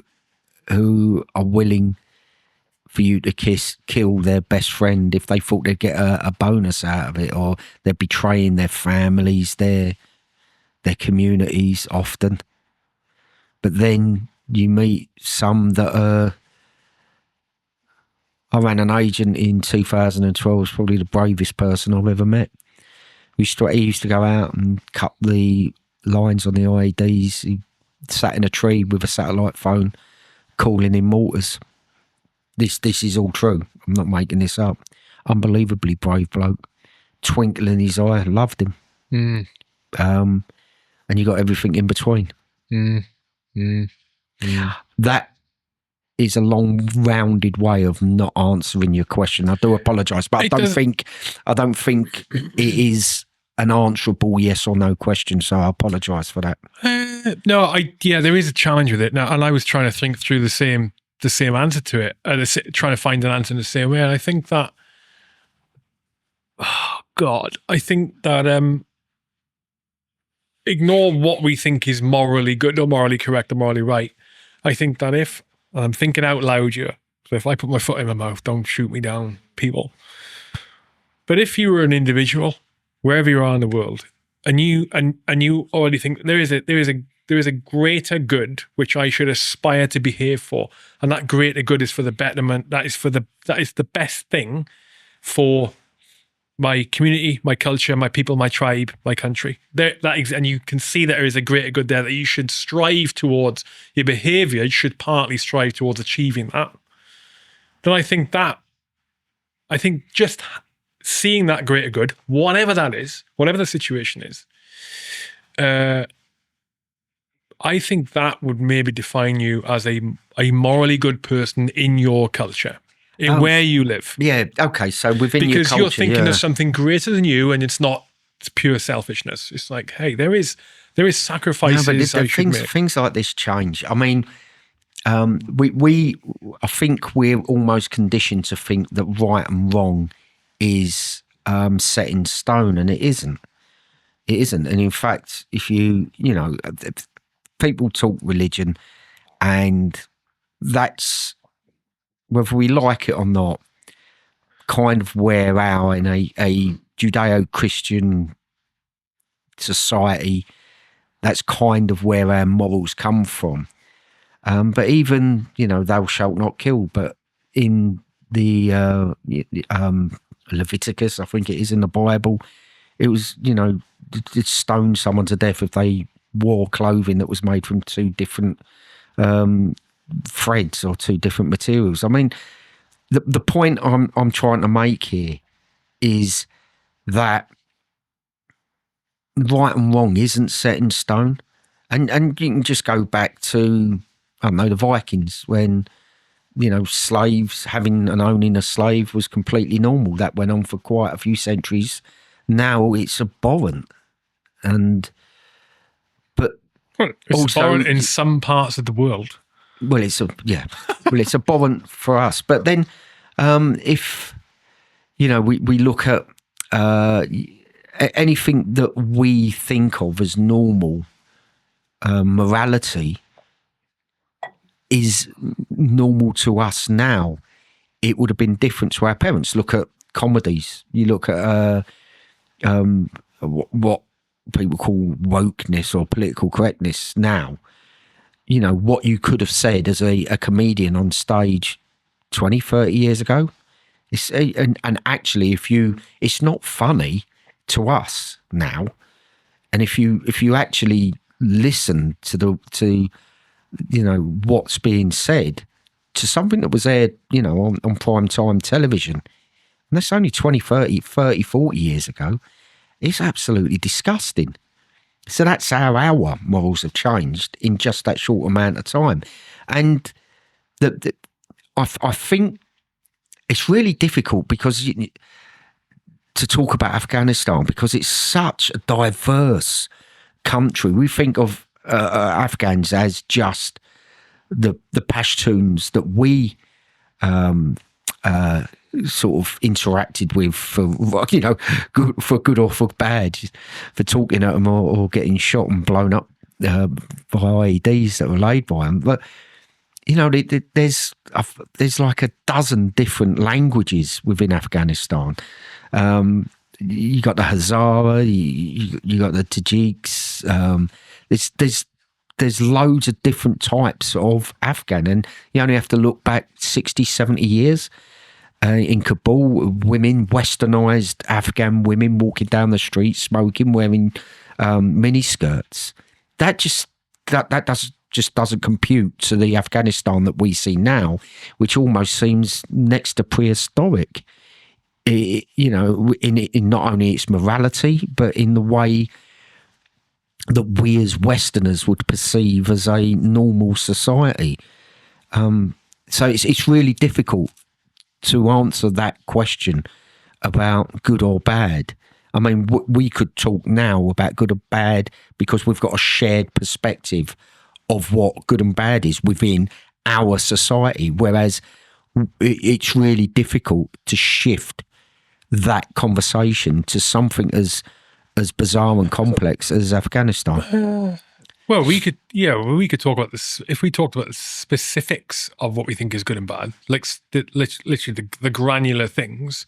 who are willing for you to kill their best friend if they thought they'd get a bonus out of it, or they're betraying their families, their communities often. But then you meet some that are... I ran an agent in 2012, was probably the bravest person I've ever met. He used to go out and cut the lines on the IEDs. He sat in a tree with a satellite phone, calling in mortars. This is all true. I'm not making this up. Unbelievably brave bloke. Twinkle in his eye. Loved him. And you got everything in between. That is a long, rounded way of not answering your question. I do apologise, but I don't think it is an answerable yes or no question. So I apologise for that. There is a challenge with it now, and I was trying to think through the same answer to it, trying to find an answer in the same way. And I think that, ignore what we think is morally good or morally correct or morally right. I think that if I'm thinking out loud here, so if I put my foot in my mouth, don't shoot me down, people. But if you were an individual, wherever you are in the world, and you already think there is a there is a greater good which I should aspire to behave for, and that greater good is for the betterment. That is the best thing for my community, my culture, my people, my tribe, my country. And you can see that there is a greater good there that you should strive towards. Your behavior should partly strive towards achieving that. Then I think just seeing that greater good, whatever that is, whatever the situation is, I think that would maybe define you as a morally good person in your culture, in where you live. Yeah, okay, so within your culture. Because you're thinking of something greater than you, and it's pure selfishness. It's like, hey, there is sacrifices I should make. Things like this change. I mean, I think we're almost conditioned to think that right and wrong is set in stone, and it isn't. It isn't. And in fact, if people talk religion, and that's, whether we like it or not, kind of where in a Judeo-Christian society, that's kind of where our morals come from. But even, thou shalt not kill, but in the Leviticus, I think it is in the Bible, it was, to stone someone to death if they wore clothing that was made from two different threads or two different materials. I mean, the point I'm trying to make here is that right and wrong isn't set in stone. And you can just go back to, I don't know, the Vikings, when, slaves, having and owning a slave was completely normal. That went on for quite a few centuries. Now it's abhorrent. But it's also abhorrent in some parts of the world. Well, it's abhorrent for us. But then, if we look at anything that we think of as normal, morality is normal to us now. It would have been different to our parents. Look at comedies. You look at what people call wokeness or political correctness now. What you could have said as a comedian on stage 20, 30 years ago. And actually, it's not funny to us now. And if you actually listen to what's being said, to something that was aired, on prime time television, and that's only 20, 30, 40 years ago, it's absolutely disgusting. So that's how our morals have changed in just that short amount of time. And I think it's really difficult to talk about Afghanistan, because it's such a diverse country. We think of Afghans as just the Pashtuns that we sort of interacted with for good or for bad, for talking at them or getting shot and blown up by IEDs that were laid by them. But there's like a dozen different languages within Afghanistan. You got the Hazara, you got the Tajiks. There's loads of different types of Afghan, and you only have to look back 60, 70 years. In Kabul, westernized Afghan women walking down the street, smoking, wearing miniskirts. That doesn't compute to the Afghanistan that we see now, which almost seems next to prehistoric. In not only its morality, but in the way that we as Westerners would perceive as a normal society. So it's really difficult to answer that question about good or bad. I mean, we could talk now about good or bad because we've got a shared perspective of what good and bad is within our society, whereas it's really difficult to shift that conversation to something as bizarre and complex as Afghanistan. Well, we could talk about this if we talked about the specifics of what we think is good and bad, like literally the granular things.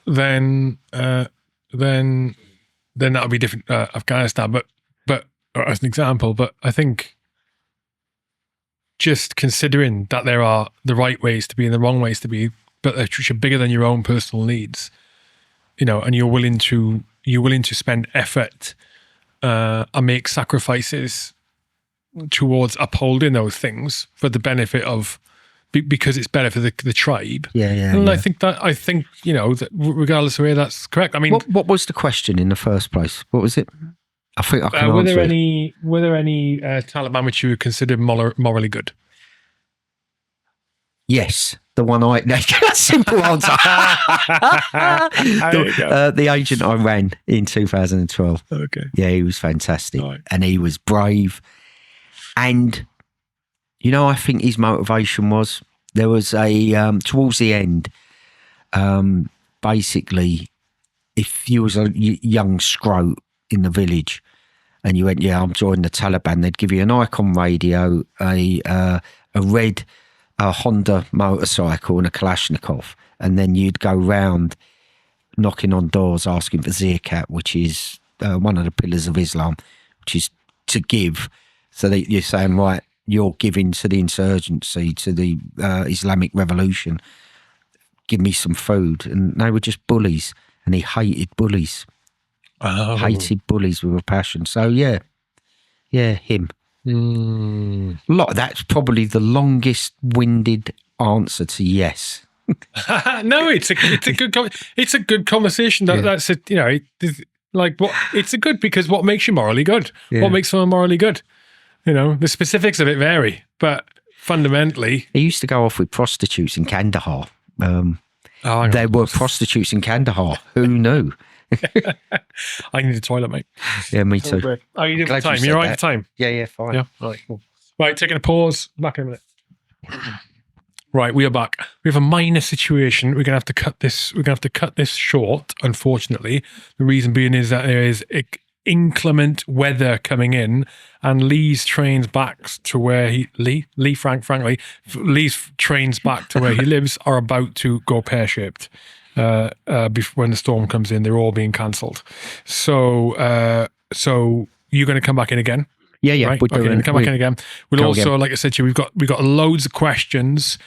Then that would be different. Afghanistan, but as an example, but I think just considering that there are the right ways to be and the wrong ways to be, but they're bigger than your own personal needs, and you're willing to spend effort and make sacrifices towards upholding those things for the benefit of, because it's better for the tribe. And I think that that regardless of where that's correct. I mean, what was the question in the first place? What was it? I think I can answer were there any Taliban which you would consider morally good? Yes, the one simple answer. The agent I ran in 2012. Okay. Yeah, he was fantastic, right. And he was brave. And I think his motivation was, there was a towards the end. Basically, if you was a young scrote in the village, and you went, yeah, I'm joining the Taliban, they'd give you an Icon radio, a red Honda motorcycle and a Kalashnikov, and then you'd go round knocking on doors asking for zakat, which is one of the pillars of Islam, which is to give. So that you're saying, right, you're giving to the insurgency, to the Islamic Revolution, give me some food. And they were just bullies, and he hated bullies. Oh. Hated bullies with a passion. So yeah, him. That's probably the longest winded answer to yes. No, it's a good conversation. That's it. It's a good, because what makes you morally good? Yeah. What makes someone morally good? The specifics of it vary, but fundamentally, he used to go off with prostitutes in Kandahar. There were prostitutes in Kandahar. Who knew? I need a toilet, mate. Yeah, me too. Oh, you did the time. You're right for time. Yeah, fine. Yeah, all right, cool. Right, taking a pause. Back in a minute. Right, we are back. We have a minor situation. We're gonna have to cut this. We're gonna have to cut this short. Unfortunately, the reason being is that there is inclement weather coming in, and Lee's trains back to where Lee's trains back to where he lives are about to go pear-shaped. When the storm comes in, they're all being cancelled. So you're going to come back in again? Yeah. Right? Come back in again. We'll also, again. Like I said to you, we've got loads of questions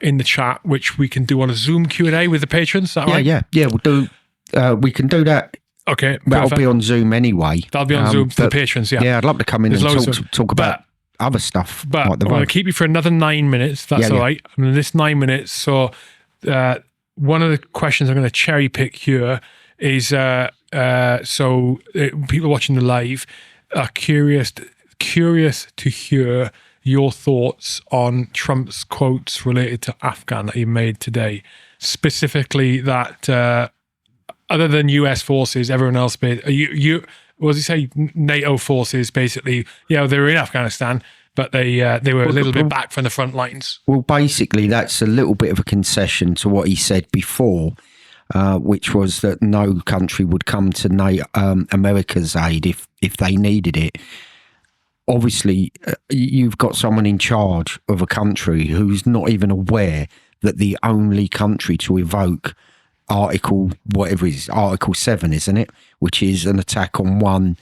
in the chat, which we can do on a Zoom Q&A with the patrons. Is that right? Yeah. We'll do. We can do that. Okay, that'll be on Zoom anyway. That'll be on Zoom for the patrons. Yeah, I'd love to come in and talk about other stuff. But I'm going to keep you for another 9 minutes. That's all right. I mean, this 9 minutes. So one of the questions I'm going to cherry pick here is people watching the live are curious to hear your thoughts on Trump's quotes related to Afghan that he made today, specifically that. Other than US forces, everyone else, what does he say? NATO forces, basically, they were in Afghanistan, but they were a little bit back from the front lines. Well, basically, that's a little bit of a concession to what he said before, which was that no country would come to NATO, America's aid if they needed it. Obviously, you've got someone in charge of a country who's not even aware that the only country to evoke Article 7, isn't it? Which is an attack on one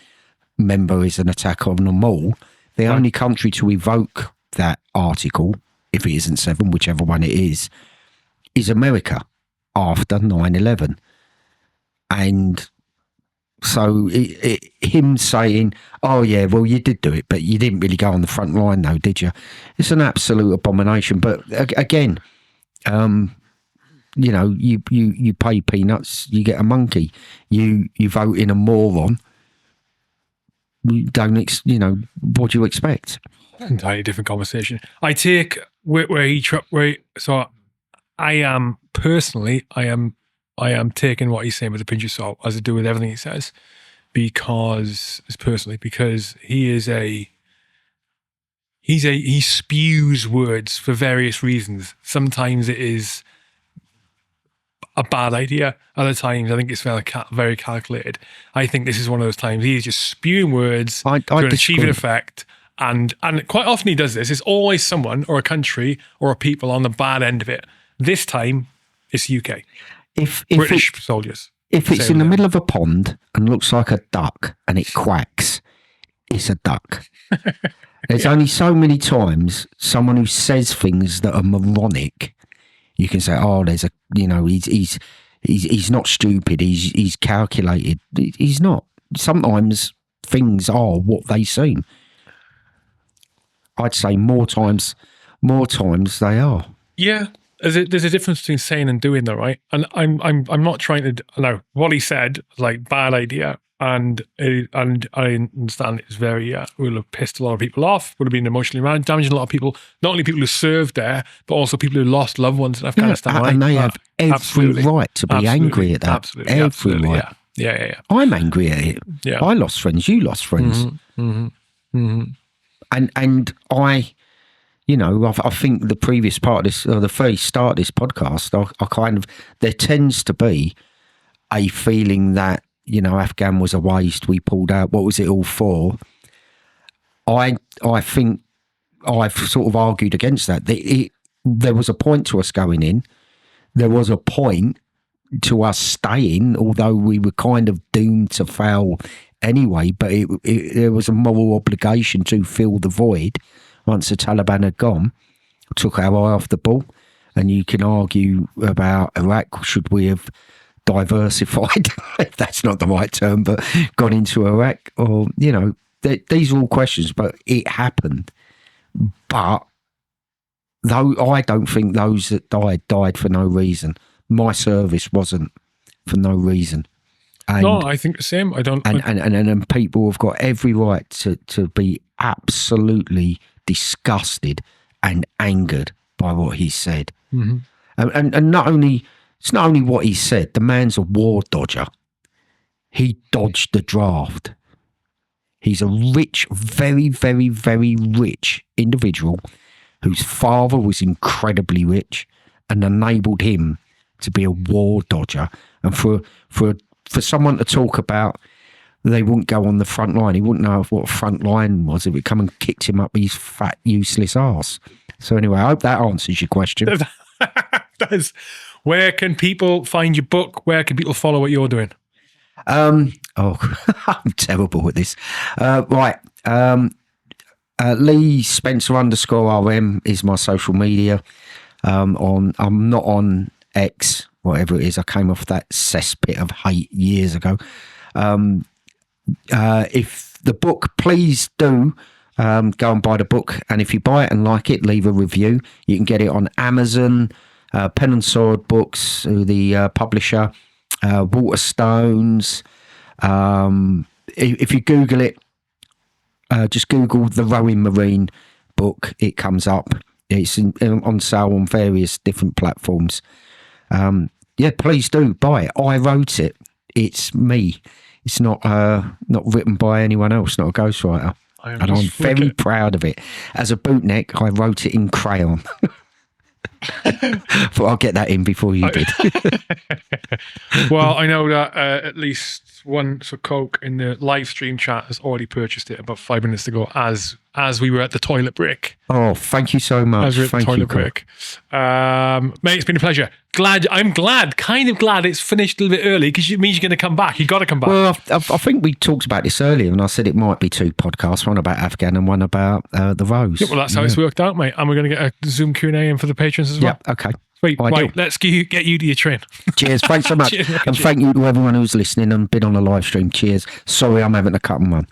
member is an attack on them all. The only country to evoke that article, if it isn't 7, whichever one it is America after 9/11. And so him saying, oh yeah, well, you did do it, but you didn't really go on the front line though, did you? It's an absolute abomination. But again, you pay peanuts, you get a monkey. You vote in a moron. You don't, what do you expect? Entirely different conversation. I take so I am personally, I am taking what he's saying with a pinch of salt, as I do with everything he says, because he spews words for various reasons. Sometimes it is a bad idea. Other times, I think it's very calculated. I think this is one of those times he's just spewing words to achieve an effect. And quite often he does this. It's always someone or a country or a people on the bad end of it. This time, it's UK. If British soldiers. If it's in the middle of a pond and looks like a duck and it quacks, it's a duck. There's only so many times someone who says things that are moronic, you can say, oh, there's a, you know, he's not stupid. He's calculated. He's not. Sometimes things are what they seem. I'd say more times they are. Yeah. There's a difference between saying and doing, though, right? And I'm not trying to. No, what he said, like, bad idea, and I understand it's very will have pissed a lot of people off. Would have been emotionally damaging a lot of people. Not only people who served there, but also people who lost loved ones in Afghanistan. Right? And they have every right to be angry at that. Absolutely, every right. Yeah. I'm angry at it. Yeah. I lost friends. You lost friends. And I. You know, I think the previous part of this, or the very start of this podcast, I kind of, there tends to be a feeling that, you know, Afghan was a waste, we pulled out, what was it all for? I think I've sort of argued against that. There was a point to us going in, there was a point to us staying, although we were kind of doomed to fail anyway, but there was a moral obligation to fill the void. Once the Taliban had gone, took our eye off the ball. And you can argue about Iraq, should we have diversified, if that's not the right term, but gone into Iraq? Or, you know, these are all questions, but it happened. But though I don't think those that died for no reason. My service wasn't for no reason. And, no, I think the same. I don't. And people have got every right to be absolutely disgusted and angered by what he said. Mm-hmm. And not only, it's not only what he said, the man's a war dodger. He dodged the draft. He's a rich, very, very, very rich individual whose father was incredibly rich and enabled him to be a war dodger. And for someone to talk about they wouldn't go on the front line. He wouldn't know what front line was if it come and kicked him up his fat, useless arse. So anyway, I hope that answers your question. Where can people find your book? Where can people follow what you're doing? I'm terrible at this. Right. Lee Spencer _RM is my social media. I'm not on X, whatever it is. I came off that cesspit of hate years ago. If the book, please do go and buy the book, and if you buy it and like it, leave a review. You can get it on Amazon, Pen and Sword Books, the publisher, Waterstones. If you Google it, just Google the Rowing Marine book, it comes up. It's on sale on various different platforms. Please do buy it. I wrote it. It's me. It's not written by anyone else, not a ghostwriter. And I'm very proud of it. As a bootneck, I wrote it in crayon. Thought I'll get that in before you did. Well, I know that at least one Coke in the live stream chat has already purchased it about 5 minutes ago as we were at the toilet break. Oh, thank you so much. As we were at the toilet break. Mate, it's been a pleasure. I'm kind of glad it's finished a little bit early because it means you're going to come back. You got to come back. Well, I think we talked about this earlier, and I said it might be 2 podcasts, one about Afghan and one about the Rose. Yeah, well, that's how it's worked out, mate. And we're going to get a Zoom Q&A in for the patrons as well. Yeah, okay. Sweet. Right, let's get you to your train. Cheers. Thanks so much. Cheers. And thank you to everyone who's listening and been on the live stream. Cheers. Sorry I'm having to cut them one.